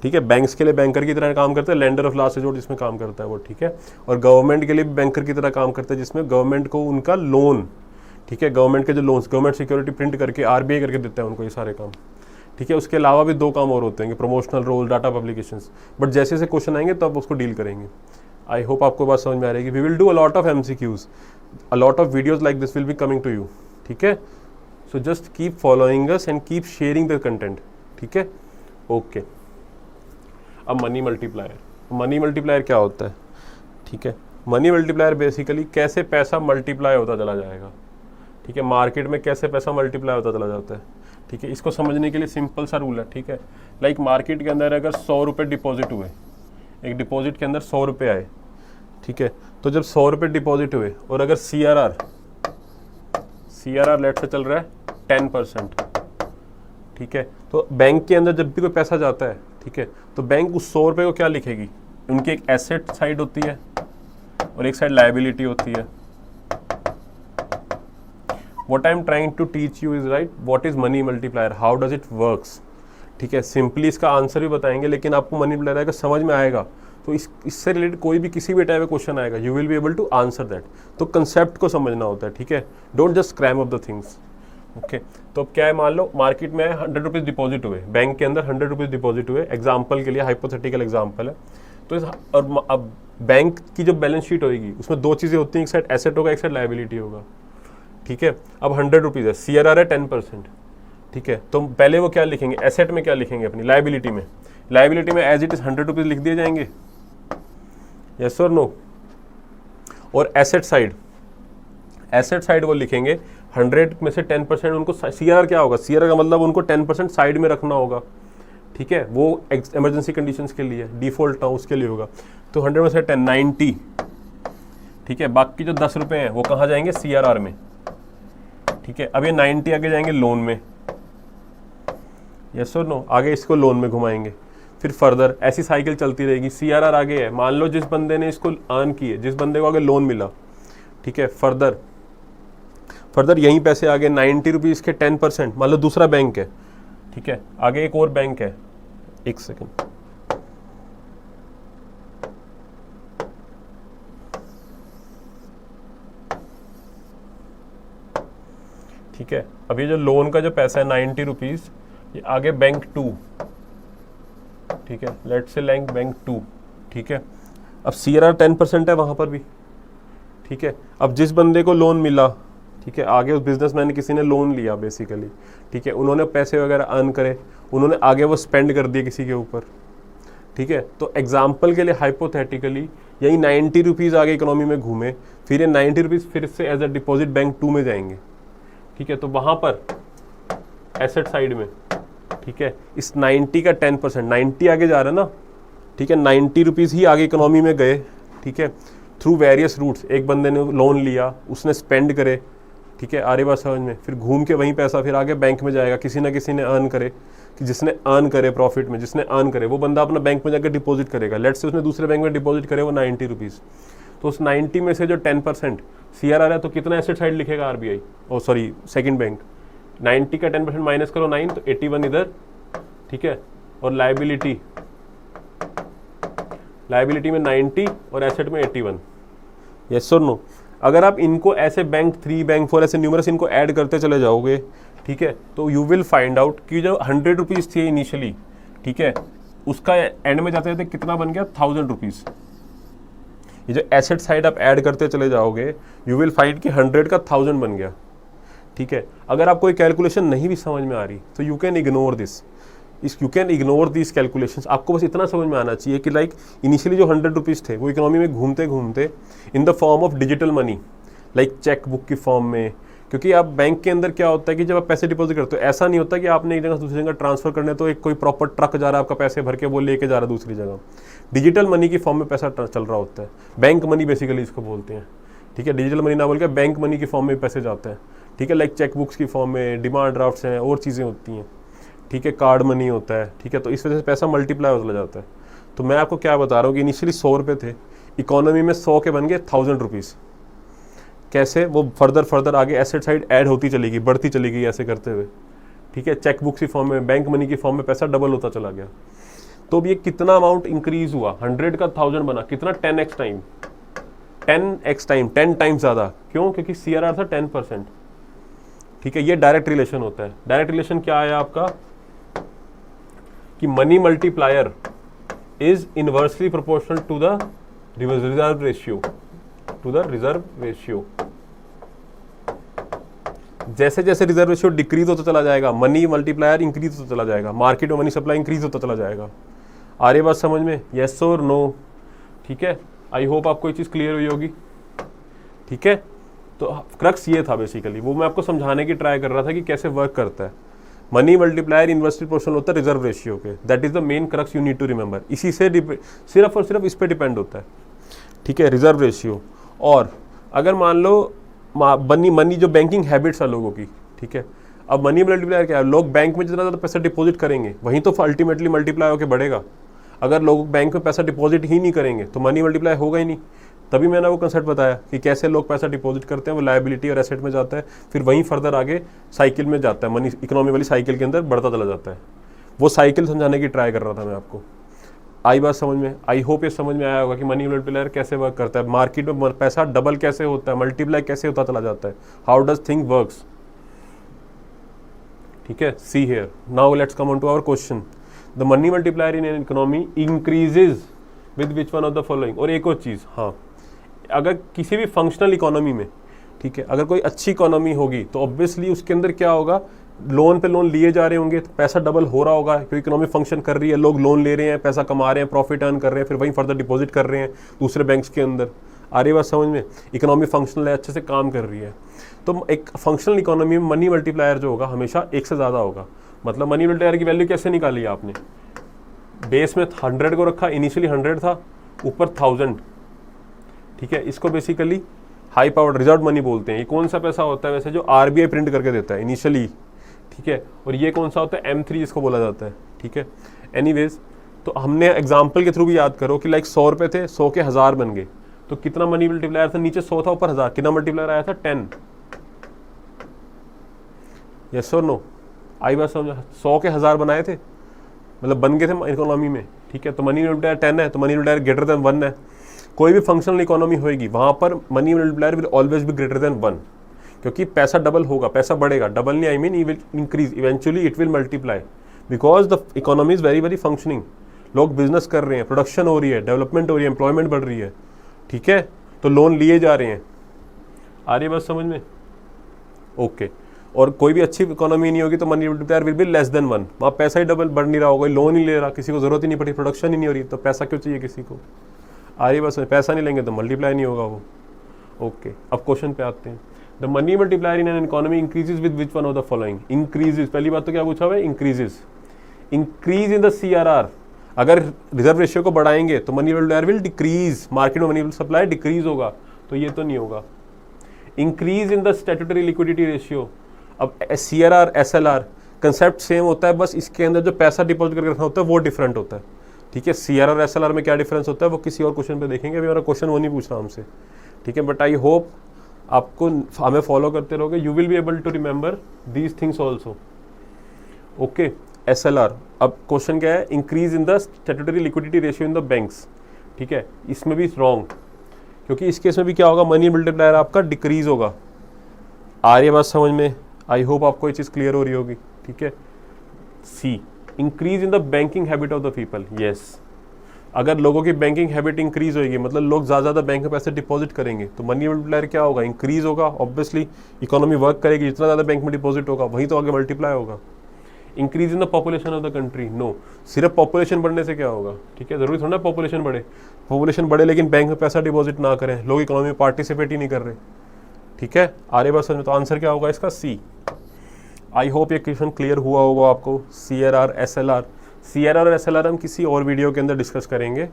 ठीक है। बैंक्स के लिए बैंकर की तरह काम करता है, लेंडर ऑफ लास्ट रिजोर्ट जिसमें काम करता है वो, ठीक है। और गवर्नमेंट के लिए भी बैंकर की तरह काम करता है, जिसमें गवर्नमेंट को उनका लोन, ठीक है, गवर्नमेंट के जो लोन्स, गवर्नमेंट सिक्योरिटी प्रिंट करके आरबीआई करके देता है उनको ये सारे काम, ठीक है। उसके अलावा भी 2 काम और होते हैं, promotional role, data publications, but जैसे जैसे क्वेश्चन आएंगे तब उसको डील करेंगे। आई होप आपको बात समझ में आ रही है। We will do a lot of MCQs, a lot of videos like this will be coming to you, ठीक है। So just keep following us and keep sharing the content, ठीक है, ओके। अब मनी मल्टीप्लायर, मनी मल्टीप्लायर क्या होता है, ठीक है। मनी मल्टीप्लायर बेसिकली कैसे पैसा मल्टीप्लाई होता चला जाएगा, ठीक है, मार्केट में कैसे पैसा मल्टीप्लाई होता चला जाता है, ठीक है। इसको समझने के लिए सिंपल सा रूल है, ठीक है। लाइक मार्केट के अंदर अगर 100 रुपये डिपॉजिट हुए, एक डिपॉजिट के अंदर 100 रुपये आए, ठीक है, तो जब 100 रुपये डिपॉजिट हुए और अगर सीआरआर लेट से चल रहा है 10%, ठीक है, तो बैंक के अंदर जब भी कोई पैसा जाता है, ठीक है, तो बैंक उस 100 रुपये को क्या लिखेगी, उनकी एक एसेट साइड होती है और एक साइड लायबिलिटी होती है। What I'm trying to teach you is, right, what is money multiplier, how does it works, ठीक है। सिंपली इसका आंसर भी बताएंगे, लेकिन आपको मनी मल्टीप्लायर अगर समझ में आएगा तो इससे रिलेटेड कोई भी किसी भी टाइप का क्वेश्चन आएगा, you will be able to answer that. तो कंसेप्ट को समझना होता है, ठीक है, don't just cram up the things, okay. तो अब क्या है, मान लो मार्केट में 100 रुपीज़ डिपॉजिट हुए, बैंक के अंदर 100 रुपीज़ डिपॉजिट हुए, एग्जाम्पल के लिए, हाइपोथेटिकल एग्जाम्पल है। तो और अब बैंक की जो बैलेंस शीट होगी उसमें 2 चीज़ें होती हैं, एक साइड एसेट होगा, एक साइड लायबिलिटी होगा, ठीक है। अब 100 रुपीज़ है, सीआरआर है 10%, ठीक है। तो पहले वो क्या लिखेंगे, एसेट में क्या लिखेंगे, अपनी लायबिलिटी में, एज इट इज 100 रुपीज़ लिख दिए जाएंगे, यस और नो। और एसेट साइड वो लिखेंगे 100 में से 10% उनको, सीआरआर क्या होगा, सीआरआर का मतलब उनको 10% साइड में रखना होगा, ठीक है, वो इमरजेंसी कंडीशंस के लिए, डिफॉल्ट ना उसके लिए होगा। तो 100 में से 10, 90, ठीक है। बाकी जो 10 रुपये हैं वो कहाँ जाएंगे, सीआरआर में, ठीक है। अब ये 90 आगे जाएंगे लोन में, यस और नो, आगे इसको लोन में घुमाएंगे, फिर फर्दर ऐसी साइकिल चलती रहेगी। सीआरआर आगे है, मान लो जिस बंदे ने इसको अर्न किए, जिस बंदे को आगे लोन मिला, ठीक है, फर्दर यहीं पैसे आगे 90 रुपीज़ के 10%, मान लो दूसरा बैंक है, ठीक है, आगे एक और बैंक है, एक सेकेंड, ठीक है। अब ये जो लोन का जो पैसा है 90 रुपीज़, ये आगे बैंक 2, ठीक है, लेट से बैंक 2, ठीक है। अब सीआरआर 10% है वहाँ पर भी, ठीक है। अब जिस बंदे को लोन मिला, ठीक है, आगे उस बिजनेसमैन ने किसी ने लोन लिया बेसिकली, ठीक है, उन्होंने पैसे वगैरह अर्न करे, उन्होंने आगे वो स्पेंड कर दिए किसी के ऊपर, ठीक है। तो एग्जाम्पल के लिए हाइपोथेटिकली यही 90 रुपीज़ आगे इकोनॉमी में घूमे, फिर ये 90 रुपीज़ फिर से एज अ डिपॉजिट बैंक 2 में जाएंगे, ठीक है। तो वहाँ पर एसेट साइड में, ठीक है, इस 90 का 10%, 90 आगे जा रहा है ना, ठीक है, 90 रुपीज़ ही आगे इकोनॉमी में गए, ठीक है, थ्रू वेरियस रूट्स। एक बंदे ने लोन लिया, उसने स्पेंड करे, ठीक है, आ रही बात समझ में, फिर घूम के वहीं पैसा फिर आगे बैंक में जाएगा, किसी ना किसी ने अर्न करे, कि जिसने अर्न करे प्रॉफिट में, जिसने अर्न करे वो बंदा अपना बैंक में जाकर डिपॉजिट करेगा। लेट से उसने दूसरे बैंक में डिपॉजिट करे वो 90 रुपीज़, तो उस 90 में से जो 10% सीआरआर है, तो कितना एसेट साइड लिखेगा आरबीआई, ओ सॉरी सेकंड बैंक, 90 का 10% माइनस करो 9 तो 81 इधर, ठीक है। और लाइबिलिटी में 90 और एसेट में 81, यस और नो। अगर आप इनको ऐसे बैंक 3 बैंक 4 ऐसे न्यूमरस इनको ऐड करते चले जाओगे, ठीक है, तो यू विल फाइंड आउट कि जो 100 रुपीज़ थी इनिशियली, ठीक है, उसका एंड में जाते जाते कितना बन गया 1000 रुपीज़। ये जो एसेट साइड आप ऐड करते चले जाओगे यू विल फाइंड कि 100 का 1000 बन गया, ठीक है। अगर आपको कोई कैलकुलेशन नहीं भी समझ में आ रही तो you can ignore this, you can ignore this calculations. आपको बस इतना समझ में आना चाहिए कि लाइक इनिशियली जो 100 रुपीज़ थे वो इकोनॉमी में घूमते घूमते इन the form of digital money, like cheque book की फॉर्म में, क्योंकि आप बैंक के अंदर क्या होता है कि जब आप पैसे डिपॉजिट करते हो ऐसा नहीं होता कि आपने एक जगह से दूसरी जगह ट्रांसफर करने तो एक कोई प्रॉपर ट्रक जा रहा है आपका पैसे भर के वो लेके जा रहा है दूसरी जगह। डिजिटल मनी की फॉर्म में पैसा चल रहा होता है, बैंक मनी बेसिकली इसको बोलते हैं, ठीक है। डिजिटल मनी ना बोल के बैंक मनी की फॉर्म में पैसे जाते हैं, ठीक है। लाइक चेक बुक्स की फॉर्म में, डिमांड ड्राफ्ट्स हैं और चीज़ें होती हैं, ठीक है, कार्ड मनी होता है, ठीक है। तो इस वजह से पैसा मल्टीप्लाई होता जाता है। तो मैं आपको क्या बता रहा हूँ कि इनिशियली 100 रुपये थे, इकोनॉमी में 100 के बन गए 1000 रुपीज़। कैसे? वो फर्दर आगे एसेट साइड ऐड होती चलेगी, बढ़ती चलेगी ऐसे करते हुए, ठीक है। चेक बुक्स की फॉर्म में, बैंक मनी की फॉर्म में पैसा डबल होता चला गया। तो अब ये कितना अमाउंट इंक्रीज हुआ, 100 का 1000 बना, कितना 10x टाइम, 10 टाइम ज़्यादा। क्यों? क्योंकि CRR था 10%, ठीक है। ये डायरेक्ट रिलेशन होता है। डायरेक्ट रिलेशन क्या आया आपका कि money multiplier is inversely proportional to the reserve ratio, जैसे जैसे रिजर्व रेशियो डिक्रीज होता चला जाएगा मनी मल्टीप्लायर इंक्रीज होता चला जाएगा, मार्केट में मनी सप्लाई इंक्रीज होता चला जाएगा। आ रही बात समझ में? यस और नो, ठीक है। आई होप आपको ये चीज़ क्लियर हुई होगी, ठीक है। तो क्रक्स ये था बेसिकली, वो मैं आपको समझाने की ट्राई कर रहा था कि कैसे वर्क करता है। मनी मल्टीप्लायर इन्वर्सली प्रोपोर्शनल होता है रिजर्व रेशियो के, that is the main crux you need to remember. इसी से सिर्फ और सिर्फ इस पे डिपेंड होता है, ठीक है, रिजर्व रेशियो। और अगर मान लो मनी जो बैंकिंग हैबिट्स है लोगों की, ठीक है, अब मनी मल्टीप्लायर क्या है, लोग बैंक में जितना ज़्यादा पैसा डिपॉजिट करेंगे वहीं तो अल्टीमेटली मल्टीप्लाई होकर बढ़ेगा। अगर लोग बैंक में पैसा डिपॉजिट ही नहीं करेंगे तो मनी मल्टीप्लाई होगा ही नहीं। तभी मैंने वो कंसेप्ट बताया कि कैसे लोग पैसा डिपॉजिट करते हैं, वो लायबिलिटी और एसेट में जाता है, फिर वहीं फर्दर आगे साइकिल में जाता है, मनी इकोनॉमी वाली साइकिल के अंदर बढ़ता चला जाता है। वो साइकिल समझाने की ट्राई कर रहा था मैं आपको। आई बात समझ में? आई होप ये समझ में आया होगा कि मनी मल्टीप्लायर कैसे वर्क करता है, मार्केट में पैसा डबल कैसे होता है, मल्टीप्लाई कैसे होता चला जाता है, हाउ डज थिंग वर्क्स, ठीक है। See here now let's come on to our question. The money multiplier in an economy increases with which one of the following. और एक और चीज़, हाँ, अगर किसी भी फंक्शनल इकोनॉमी में, ठीक है, अगर कोई अच्छी इकोनॉमी होगी तो ऑब्वियसली उसके अंदर क्या होगा, लोन पे लोन लिए जा रहे होंगे तो पैसा डबल हो रहा होगा, क्योंकि इकोनॉमी फंक्शन कर रही है, लोग लोन ले रहे हैं, पैसा कमा रहे हैं, प्रॉफिट अर्न कर रहे हैं, फिर वहीं फर्दर डिपॉजिट कर रहे हैं दूसरे बैंक्स के अंदर। आ रही बात समझ में? इकोनॉमी फंक्शनल है, अच्छे से काम कर रही है। तो एक फंक्शनल इकोनॉमी में मनी मल्टीप्लायर जो होगा हमेशा एक से ज़्यादा होगा। मतलब मनी मल्टीप्लायर की वैल्यू कैसे निकाली आपने, बेस में 100 को रखा, इनिशियली 100 था, ऊपर 1000, ठीक है। इसको basically high powered reserve money बोलते हैं। ये कौन सा पैसा होता है वैसे, जो RBI प्रिंट करके देता है इनिशियली, ठीक है। और ये कौन सा होता है, M3 जिसको बोला जाता है, ठीक है। एनीवेज, तो हमने एग्जाम्पल के थ्रू भी याद करो कि लाइक 100 रुपये थे, 100 के 1000 बन गए, तो कितना मनी मल्टीप्लायर था, नीचे 100 था ऊपर 1000, कितना मल्टीप्लायर आया था 10। यस और नो? आई बात समझ? 100 के 1000 बनाए थे, मतलब बन गए थे इकोनॉमी में, ठीक है। तो मनी मल्टीप्लायर 10 है, तो मनी मल्टीप्लायर ग्रेटर देन 1 है। कोई भी फंक्शनल इकोनॉमी होगी वहाँ पर money multiplier will always be greater than 1, क्योंकि पैसा डबल होगा, पैसा बढ़ेगा, डबल नहीं, I mean it will increase, eventually it will multiply, because the economy is very very functioning. लोग बिजनेस कर रहे हैं, प्रोडक्शन हो रही है, डेवलपमेंट हो रही है, एम्प्लॉयमेंट बढ़ रही है, ठीक है। तो लोन लिए जा रहे हैं। आ रही है बात समझ में? ओके। और कोई भी अच्छी इकोनॉमी नहीं होगी तो money multiplier will be less then 1, वहाँ पैसा ही डबल बढ़ नहीं रहा होगा, लोन ही ले रहा, किसी को जरूरत ही नहीं पड़ी, प्रोडक्शन ही नहीं हो रही, तो पैसा क्यों चाहिए किसी को। आ रही बस, पैसा नहीं लेंगे तो मल्टीप्लाई नहीं होगा वो। ओके, अब क्वेश्चन पे आते हैं। The money multiplier in an economy increases with which one of the following. Increases, पहली बात तो क्या पूछा हुआ है, increases. Increase in the CRR, अगर रिजर्व रेशियो को बढ़ाएंगे तो money multiplier will decrease, market में मनी सप्लाई डिक्रीज होगा, तो ये तो नहीं होगा। Increase in the statutory liquidity ratio, अब CRR SLR कंसेप्ट सेम होता है, बस इसके अंदर जो पैसा डिपॉजिट करके रखना होता है वो डिफरेंट होता है, ठीक है। CRR SLR में क्या डिफरेंस होता है वो किसी और क्वेश्चन पे देखेंगे, अभी मेरा क्वेश्चन वो नहीं पूछ रहा हमसे, ठीक है। बट आई होप आपको हमें फॉलो करते रहोगे, you will be able to remember these things also. Okay, SLR। अब क्वेश्चन क्या है, increase in the statutory liquidity ratio in the banks. ठीक है, इसमें भी रॉन्ग, क्योंकि इस केस में भी क्या होगा, मनी मल्टीप्लायर आपका डिक्रीज होगा। आ रही है बात समझ में? आई होप आपको ये चीज़ क्लियर हो रही होगी। ठीक है, C, increase in the banking habit of the people. Yes, अगर लोगों की बैंकिंग हैबिट इंक्रीज होगी, मतलब लोग ज़्यादा बैंक में पैसे डिपॉजिट करेंगे, तो मनी मल्टीप्लायर क्या होगा, इंक्रीज होगा। ऑब्वियसली इकोनॉमी वर्क करेगी, जितना ज़्यादा बैंक में डिपॉजिट होगा वहीं तो आगे मल्टीप्लाई होगा। Increase in the population of the country, no, सिर्फ पॉपुलेशन बढ़ने से क्या होगा। ठीक है, जरूरी थोड़ा ना पॉपुलेशन बढ़े, पॉपुलेशन बढ़े लेकिन बैंक में पैसा डिपॉजिट ना करें, लोग इकोनॉमी में पार्टिसिपेट ही नहीं कर रहे। ठीक है, आ रही बात समझ में? तो आंसर क्या होगा इसका, सी। आई होप ये क्वेश्चन क्लियर हुआ होगा आपको। CRR SLR, CRR और SLR हम किसी और वीडियो के अंदर डिस्कस करेंगे।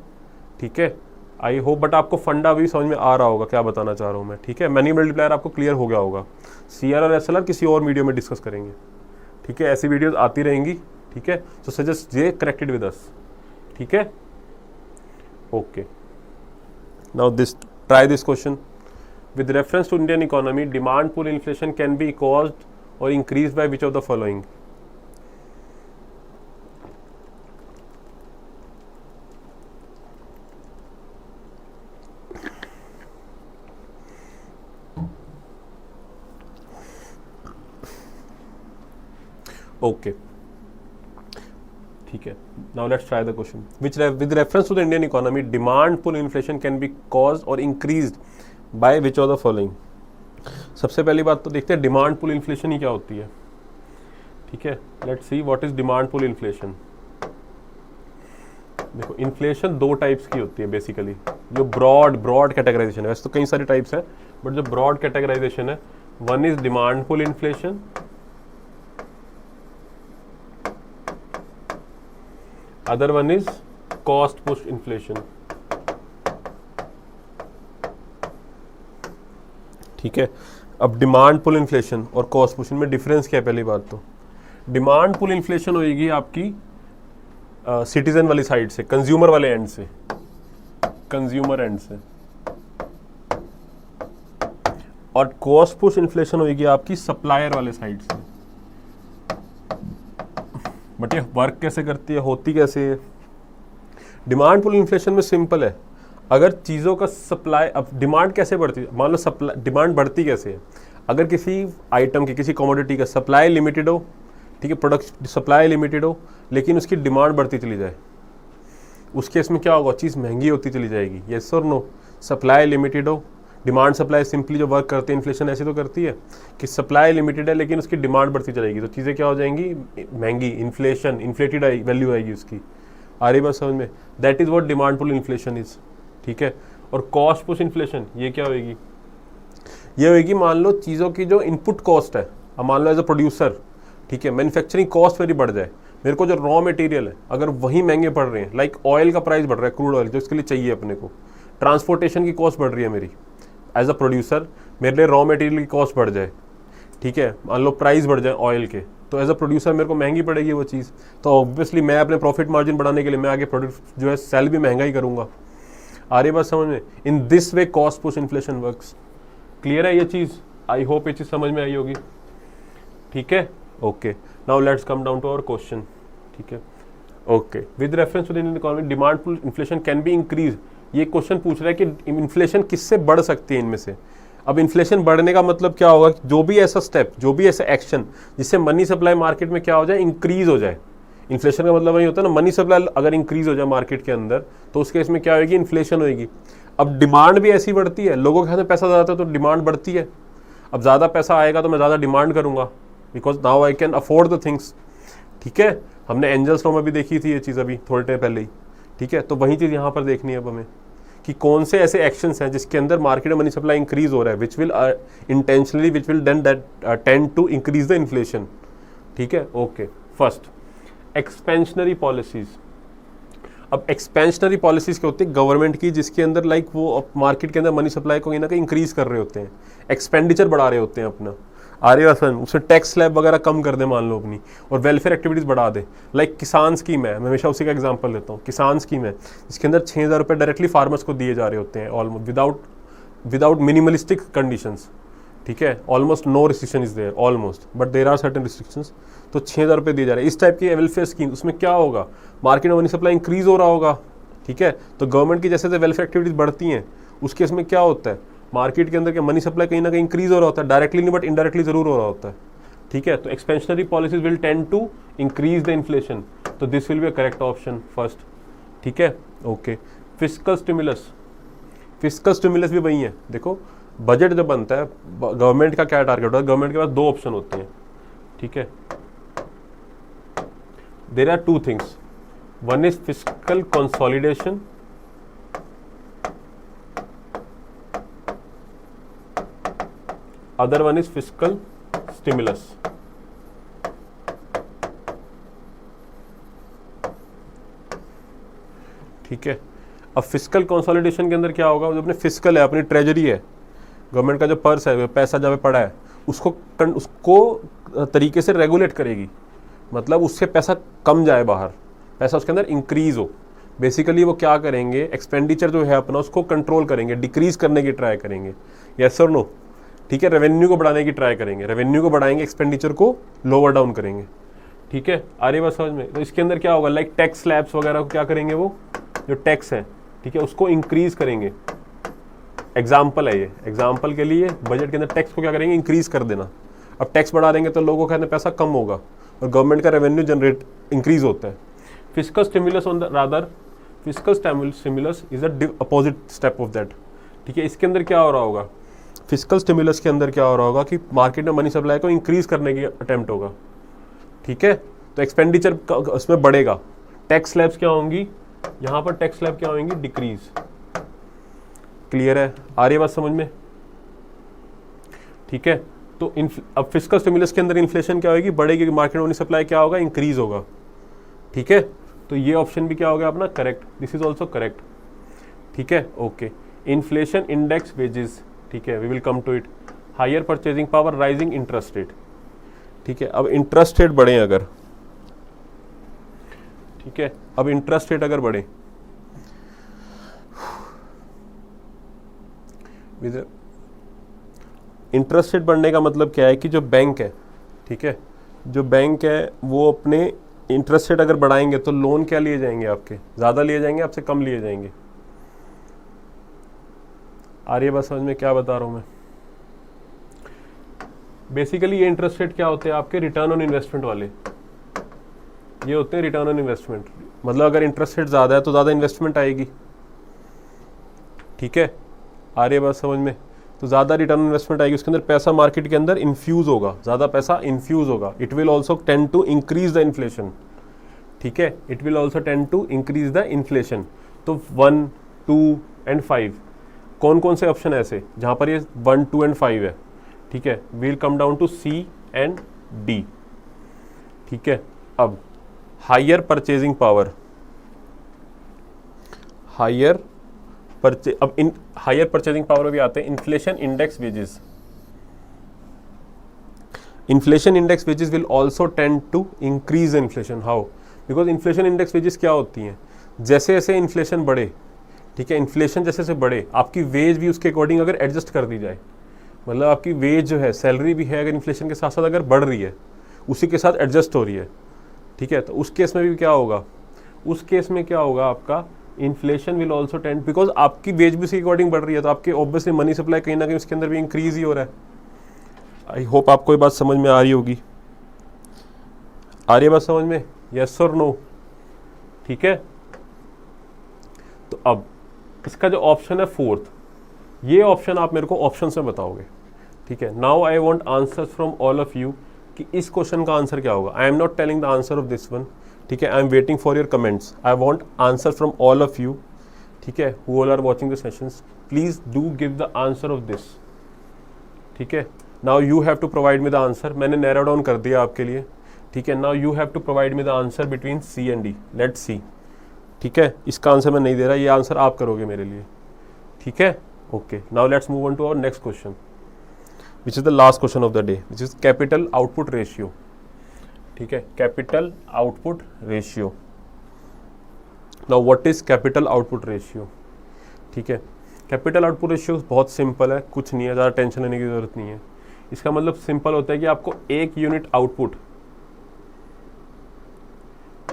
ठीक है, आई होप, बट आपको फंडा भी समझ में आ रहा होगा क्या बताना चाह रहा हूँ मैं। ठीक है, मनी मल्टीप्लायर आपको क्लियर हो गया होगा। CRR और SLR किसी और वीडियो में डिस्कस करेंगे। ठीक है, ऐसी वीडियोस आती रहेंगी। ठीक है, सो सजेस्ट जे करेक्टेड विद अस। ठीक है, okay, now this, try this question. With reference to Indian economy, demand pull inflation can be caused or increase by which of the following. Okay, ठीक है, now let's try the question. With reference to the Indian economy, demand pull inflation can be caused or increased by which of the following. सबसे पहली बात तो देखते हैं demand pull inflation ही क्या होती है। ठीक है, let's see what is demand pull inflation. देखो, इन्फ्लेशन दो टाइप्स की होती है बेसिकली, जो ब्रॉड कैटेगराइजेशन है। वैसे तो कई सारे टाइप्स है, बट जो ब्रॉड कैटेगराइजेशन है, one is demand pull inflation, other one is cost push inflation. ठीक है, अब डिमांड पुल इन्फ्लेशन और कॉस्ट पुश में डिफरेंस क्या है? पहली बात तो डिमांड पुल इन्फ्लेशन होगी आपकी सिटीजन वाली साइड से, कंज्यूमर वाले एंड से, कंज्यूमर एंड से, और कॉस्ट पुश इन्फ्लेशन होगी आपकी सप्लायर वाले साइड से। बट ये वर्क कैसे करती है, होती कैसे है? डिमांड पुल इन्फ्लेशन में सिंपल है, अगर चीज़ों का सप्लाई, अब डिमांड कैसे बढ़ती है, मान लो सप्लाई, डिमांड बढ़ती कैसे है, अगर किसी आइटम की, किसी कमोडिटी का सप्लाई लिमिटेड हो, ठीक है, प्रोडक्ट सप्लाई लिमिटेड हो, लेकिन उसकी डिमांड बढ़ती चली जाए, उस केस में क्या होगा, चीज़ महंगी होती चली जाएगी। यस और नो? सप्लाई लिमिटेड हो, डिमांड सप्लाई सिंपली जो वर्क करते हैं, इन्फ्लेशन ऐसी तो करती है कि सप्लाई लिमिटेड है लेकिन उसकी डिमांड बढ़ती चलेगी, तो चीज़ें क्या हो जाएंगी, महंगी, इन्फ्लेशन, इन्फ्लेटेड वैल्यू आएगी उसकी। आ रही बात समझ में? That is what demand pull inflation is. ठीक है, और कॉस्ट पुश इन्फ्लेशन ये क्या होगी, ये होगी मान लो चीज़ों की जो इनपुट कॉस्ट है, अब मान लो एज अ प्रोड्यूसर, ठीक है, मैन्युफैक्चरिंग कॉस्ट मेरी बढ़ जाए, मेरे को जो रॉ मटेरियल है अगर वही महंगे पड़ रहे हैं, लाइक ऑयल का प्राइस बढ़ रहा है, क्रूड ऑयल जो इसके लिए चाहिए अपने को, ट्रांसपोर्टेशन की कॉस्ट बढ़ रही है मेरी एज अ प्रोड्यूसर, मेरे लिए रॉ मटेरियल की कॉस्ट बढ़ जाए, ठीक है, मान लो प्राइस बढ़ जाए ऑयल के, तो एज अ प्रोड्यूसर मेरे को महंगी पड़ेगी वो चीज़, तो ऑब्वियसली मैं अपने प्रॉफिट मार्जिन बढ़ाने के लिए मैं आगे प्रोडक्ट जो है सेल भी महंगा ही करूँगा। आ रही बात समझ में? In this way cost push inflation works. Clear है ये चीज़? आई होप ये चीज़ समझ में आई होगी। ठीक है, okay, now let's come down to our question. ठीक है, okay, with reference to the Indian economy, demand pull inflation can be increase. ये क्वेश्चन पूछ रहा है कि इन्फ्लेशन किससे बढ़ सकती है इनमें से। अब इन्फ्लेशन बढ़ने का मतलब क्या होगा, जो भी ऐसा स्टेप, जो भी ऐसा एक्शन जिससे मनी सप्लाई मार्केट में क्या हो जाए, इंक्रीज हो जाए। इन्फ्लेशन का मतलब वही होता है ना, मनी सप्लाई अगर इंक्रीज हो जाए मार्केट के अंदर तो उस केस में क्या होगी, इन्फ्लेशन होगी। अब डिमांड भी ऐसी बढ़ती है, लोगों के हाथ में पैसा ज़्यादा है तो डिमांड बढ़ती है। अब ज़्यादा पैसा आएगा तो मैं ज़्यादा डिमांड करूँगा, because now I can afford the things. ठीक है, हमने एंजल्स लॉ में भी देखी थी ये चीज़ अभी थोड़े टाइम पहले ही। ठीक है, तो वही चीज़ यहाँ पर देखनी है अब हमें कि कौन से ऐसे एक्शंस हैं जिसके अंदर मार्केट में मनी सप्लाई इंक्रीज हो रहा है, which will intentionally which will then that tend to increase the inflation. ठीक है, ओके, फर्स्ट एक्सपेंशनरी पॉलिसीज। अब एक्सपेंशनरी पॉलिसीज क्या होती है, गवर्नमेंट की, जिसके अंदर लाइक वो मार्केट के अंदर मनी सप्लाई को कहीं ना कहीं इंक्रीज कर रहे होते हैं, एक्सपेंडिचर बढ़ा रहे होते हैं अपना। आ रही है उसमें टैक्स स्लैब वगैरह कम कर दे मान लो अपनी, और वेलफेयर एक्टिविटीज़ बढ़ा दे। लाइक किसान स्कीम है, मैं हमेशा उसी का एग्जांपल लेता हूँ। किसान स्कीम है जिसके अंदर 6,000 रुपये डायरेक्टली फार्मर्स को दिए जा रहे होते हैं, ऑलमोस्ट विदाउट मिनिमलिस्टिक कंडीशंस। ठीक है, almost no restriction is there almost, but there are certain restrictions. तो 6,000 रुपये दिए जा रहे हैं इस टाइप की वेलफेयर स्कीम। उसमें क्या होगा, मार्केट में मनी सप्लाई इंक्रीज हो रहा होगा, ठीक है। तो गवर्नमेंट की जैसे जैसे वेलफेयर एक्टिविटीज बढ़ती हैं उस केस में क्या होता है, मार्केट के अंदर के मनी सप्लाई कहीं ना कहीं इंक्रीज हो रहा होता है, डायरेक्टली नहीं बट इनडायरेक्टली जरूर हो रहा होता है, ठीक है। तो expansionary policies will tend to increase the inflation, तो this will be a correct option first, ठीक है, okay. Fiscal stimulus, fiscal stimulus भी वही है। देखो बजट जब बनता है गवर्नमेंट का क्या टारगेट होता है, गवर्नमेंट के पास दो ऑप्शन होते हैं, ठीक है। There are two things, one is fiscal consolidation, other one is fiscal stimulus. ठीक है, अब फिस्कल कंसोलिडेशन के अंदर क्या होगा, जो अपने फिस्कल है, अपनी ट्रेजरी है, गवर्नमेंट का जो पर्स है, पैसा जब पड़ा है उसको तरीके से रेगुलेट करेगी, मतलब उससे पैसा कम जाए बाहर, पैसा उसके अंदर इंक्रीज हो। बेसिकली वो क्या करेंगे, एक्सपेंडिचर जो है अपना उसको कंट्रोल करेंगे, डिक्रीज करने की ट्राई करेंगे, यस और नो, ठीक है। रेवेन्यू को बढ़ाने की ट्राई करेंगे, रेवेन्यू को बढ़ाएंगे, एक्सपेंडिचर को लोअर डाउन करेंगे, ठीक है। आ रही बात समझ में। तो इसके अंदर क्या होगा, लाइक टैक्स स्लैब्स वगैरह को क्या करेंगे, वो जो टैक्स है, ठीक है, उसको इंक्रीज करेंगे। एग्जाम्पल है ये, एग्जाम्पल के लिए बजट के अंदर टैक्स को क्या करेंगे, इंक्रीज कर देना। अब टैक्स बढ़ा देंगे तो लोगों के अंदर पैसा कम होगा और गवर्नमेंट का रेवेन्यू जनरेट इंक्रीज होता है। Fiscal stimulus on the rather, fiscal stimulus is the opposite step of that, ठीक है। इसके अंदर क्या हो रहा होगा, फिस्कल स्टिमुलस के अंदर क्या हो रहा होगा कि मार्केट में मनी सप्लाई को इंक्रीज करने की अटेम्प्ट होगा, ठीक है। तो एक्सपेंडिचर उसमें बढ़ेगा, टैक्स स्लैब्स क्या होंगी, यहाँ पर टैक्स स्लैब क्या होंगी, डिक्रीज। क्लियर है, आ रही है बात समझ में, ठीक है। तो अब फिस्कल स्टिमुलस के अंदर इन्फ्लेशन क्या होगी, बढ़ेगी, मार्केट मनी सप्लाई क्या होगा, इंक्रीज होगा, ठीक है। तो ये ऑप्शन भी क्या हो गया अपना, correct, this is also correct, ठीक है, ओके। इन्फ्लेशन इंडेक्स वेजेस, ठीक है, we will come to it. Higher purchasing power, rising interest rate, ठीक है। अब इंटरेस्ट रेट बढ़े अगर, ठीक है, अब इंटरेस्ट रेट अगर बढ़े, इंटरेस्ट रेट बढ़ने का मतलब क्या है कि जो बैंक है, ठीक है, जो बैंक है वो अपने इंटरेस्ट रेट अगर बढ़ाएंगे तो लोन क्या लिए जाएंगे, आपके ज़्यादा लिए जाएंगे, आपसे कम लिए जाएंगे। आ रही है बात समझ में क्या बता रहा हूँ मैं। बेसिकली ये इंटरेस्ट रेट क्या होते हैं आपके, रिटर्न ऑन इन्वेस्टमेंट वाले, ये होते हैं रिटर्न ऑन इन्वेस्टमेंट। मतलब अगर इंटरेस्ट रेट ज़्यादा है तो ज़्यादा इन्वेस्टमेंट आएगी, ठीक है। आ रही है बात समझ में, तो ज़्यादा रिटर्न इन्वेस्टमेंट आएगी, उसके अंदर पैसा मार्केट के अंदर इन्फ्यूज होगा, ज़्यादा पैसा इन्फ्यूज होगा। It will also tend to increase the inflation, ठीक है, it will also tend to increase the inflation. तो 1, 2 एंड 5 कौन कौन से ऑप्शन है ऐसे जहाँ पर ये 1, 2 एंड 5 है, ठीक है। Will come down to C and D, ठीक है। अब हायर परचेजिंग पावर, अब इन हायर परचेजिंग पावर भी आते हैं inflation index wages. Inflation index wages will also tend to increase inflation. How, because inflation index wages क्या होती हैं, जैसे जैसे इन्फ्लेशन बढ़े, ठीक है, इन्फ्लेशन जैसे जैसे बढ़े आपकी वेज भी उसके अकॉर्डिंग अगर एडजस्ट कर दी जाए, मतलब आपकी वेज जो है, सैलरी भी है, अगर इन्फ्लेशन के साथ साथ अगर बढ़ रही है उसी के साथ एडजस्ट हो रही है, ठीक है, तो उस केस में भी क्या होगा, उस केस में क्या होगा आपका, inflation will also tend, because आपकी वेज भी उसके अकॉर्डिंग बढ़ रही है तो आपके ऑब्वियसली मनी सप्लाई कहीं ना कहीं उसके अंदर भी इंक्रीज ही हो रहा है। आई होप आपको ये बात समझ में आ रही होगी। आ रही है बात समझ में, यस और नो, ठीक है। तो अब इसका जो ऑप्शन है 4th, ये ऑप्शन आप मेरे को ऑप्शन में बताओगे, ठीक है। Now I want answers from all of you कि इस क्वेश्चन का आंसर क्या होगा। I am not telling the answer of this one, ठीक है, I am waiting for your comments. I want answer from all of you, ठीक है, who all are watching the sessions, please do give the answer of this, ठीक है। Now you have to provide me the answer, मैंने narrow down कर दिया आपके लिए, ठीक है। Now you have to provide me the answer between C and D, let's see, ठीक है। इसका आंसर मैं नहीं दे रहा, ये आंसर आप करोगे मेरे लिए, ठीक है, okay. Now let's move on to our next question, which is the last question of the day, which is capital output ratio, ठीक है, capital output ratio. Now what is capital output ratio, ठीक है। Capital output ratio बहुत सिंपल है, कुछ नहीं है, ज़्यादा टेंशन लेने की ज़रूरत नहीं है। इसका मतलब सिंपल होता है कि आपको एक यूनिट आउटपुट,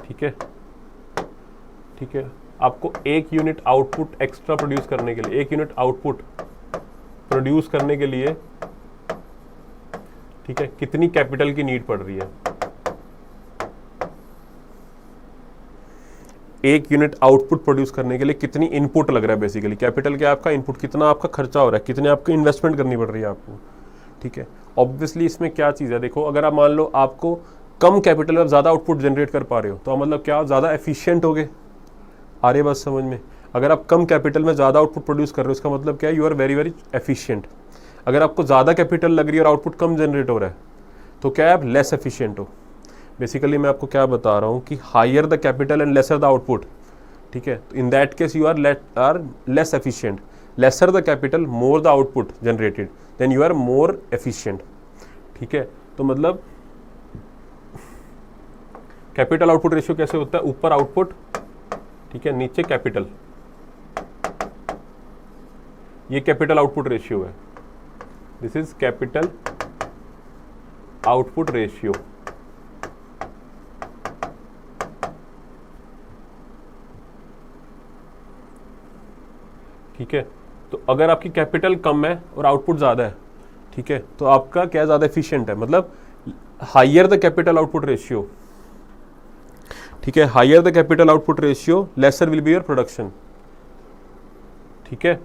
ठीक है, आपको एक यूनिट आउटपुट एक्स्ट्रा प्रोड्यूस करने के लिए, एक यूनिट आउटपुट प्रोड्यूस करने के लिए, ठीक है, कितनी कैपिटल की नीड पड़ रही है। एक यूनिट आउटपुट प्रोड्यूस करने के लिए कितनी इनपुट लग रहा है, बेसिकली कैपिटल क्या आपका इनपुट, कितना आपका खर्चा हो रहा है, कितने आपको इन्वेस्टमेंट करनी पड़ रही है आपको, ठीक है। ऑब्वियसली इसमें क्या चीज़ है, देखो अगर आप मान लो आपको कम कैपिटल में ज़्यादा आउटपुट जनरेट कर पा रहे हो, तो आप मतलब क्या ज़्यादा एफिशिएंट हो गए, आ रही है बात समझ में। अगर आप कम कैपिटल में ज़्यादा आउटपुट प्रोड्यूस कर रहे हो, इसका मतलब क्या है, you are very very efficient. अगर आपको ज़्यादा कैपिटल लग रही है और आउटपुट कम जनरेट हो रहा है, तो क्या है, आप लेस एफिशिएंट हो। बेसिकली मैं आपको क्या बता रहा हूँ कि higher the capital and lesser the output, ठीक है, तो in that case you are less efficient. Lesser the capital more the output generated, then you are more efficient, ठीक है। तो मतलब कैपिटल आउटपुट रेशियो कैसे होता है, ऊपर आउटपुट, ठीक है, नीचे कैपिटल, ये कैपिटल आउटपुट रेशियो है, this is capital output ratio. ठीक है, तो अगर आपकी कैपिटल कम है और आउटपुट ज़्यादा है, ठीक है, तो आपका क्या ज़्यादा एफिशिएंट है, मतलब higher the capital output ratio, ठीक है, higher the capital output ratio lesser will be your production, ठीक है।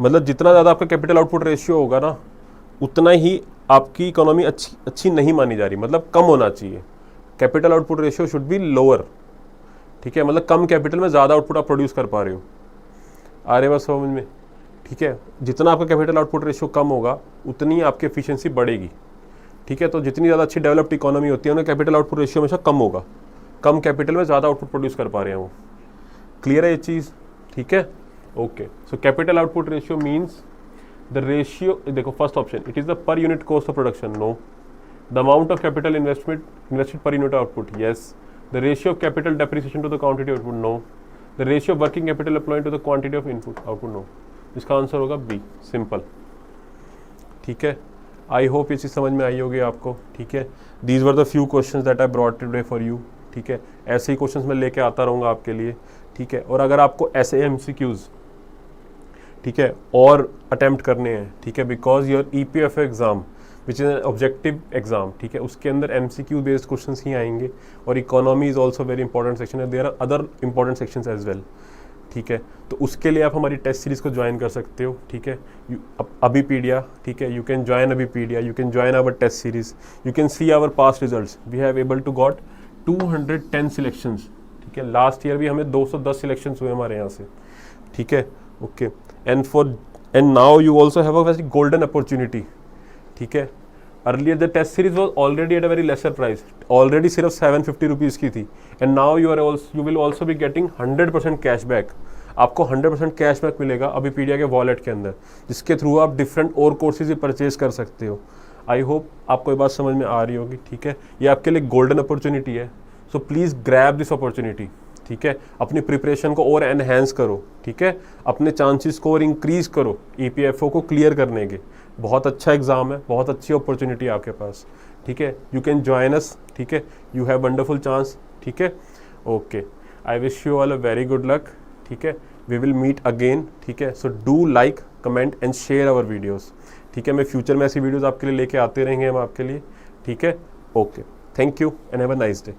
मतलब जितना ज़्यादा आपका कैपिटल आउटपुट रेशियो होगा ना, उतना ही आपकी इकोनॉमी अच्छी नहीं मानी जा रही, मतलब कम होना चाहिए। Capital output ratio should be lower, ठीक है, मतलब कम कैपिटल में ज़्यादा आउटपुट आप प्रोड्यूस कर पा रहे हो, आ रहे बस समझ में, ठीक है। जितना आपका कैपिटल आउटपुट रेशियो कम होगा, उतनी आपकी एफिशिएंसी बढ़ेगी, ठीक है। तो जितनी ज़्यादा अच्छी डेवलप्ड इकोनॉमी होती है, उनका कैपिटल आउटपुट रेशियो हमेशा कम होगा, कम कैपिटल में ज़्यादा आउटपुट प्रोड्यूस कर पा रहे हैं वो। क्लियर है ये चीज़, ठीक है, okay. So capital output ratio means the ratio, देखो first option, it is the per unit cost of production, no. The amount of capital invested per unit output, yes. The ratio of capital depreciation to the quantity of output, no. The ratio of working capital employed to the quantity of input output, no. इसका answer होगा B, simple, ठीक है। I hope ये चीज़ समझ में आई होगी आपको, ठीक है। These were the few questions that I brought today for you, ठीक है। ऐसे ही क्वेश्चंस मैं लेके आता रहूँगा आपके लिए, ठीक है। और अगर आपको ऐसे MCQs, ठीक है, और अटैम्प्ट करने हैं, ठीक है, because your EPFO exam which is an objective exam, ठीक है, उसके अंदर MCQ बेस्ड क्वेश्चंस ही आएंगे, और economy is also very important section है, there are other important sections as well, ठीक है। तो उसके लिए आप हमारी टेस्ट सीरीज़ को ज्वाइन कर सकते हो, ठीक है। अबीपीडिया, ठीक है, you can join Abhipedia, you can join our test series, you can see our past results, we have able to got 210 selections, ठीक है। लास्ट ईयर भी हमें 210 सिलेक्शंस हुए हमारे यहाँ से, ठीक है, okay. And now you also have a very golden opportunity, ठीक है। Earlier the test series was already at a very lesser price, already सिर्फ 750 रुपीज़ की थी, and now you will also be getting 100% cashback. आपको 100% cashback मिलेगा अबीपीडिया के wallet के अंदर, जिसके थ्रू आप डिफरेंट और कोर्सेज भी परचेज कर सकते हो। आई होप आपको ये बात समझ में आ रही होगी, ठीक है। ये आपके लिए गोल्डन अपॉर्चुनिटी है, so please grab this opportunity, ठीक है। अपनी प्रिपरेशन को और एनहेंस करो, ठीक है। अपने चांसेस को और इंक्रीज़ करो EPFO को क्लियर करने के। बहुत अच्छा एग्जाम है, बहुत अच्छी अपॉर्चुनिटी है आपके पास, ठीक है। यू कैन ज्वाइन अस, ठीक है, यू हैव वंडरफुल चांस, ठीक है, okay. I wish you all a very good luck, ठीक है। वी विल मीट अगेन, ठीक है। So do like, comment and share our videos, ठीक है। मैं फ्यूचर में ऐसी वीडियोज़ आपके लिए लेके आते रहेंगे हम आपके लिए, ठीक है, okay. Thank you and have a nice day.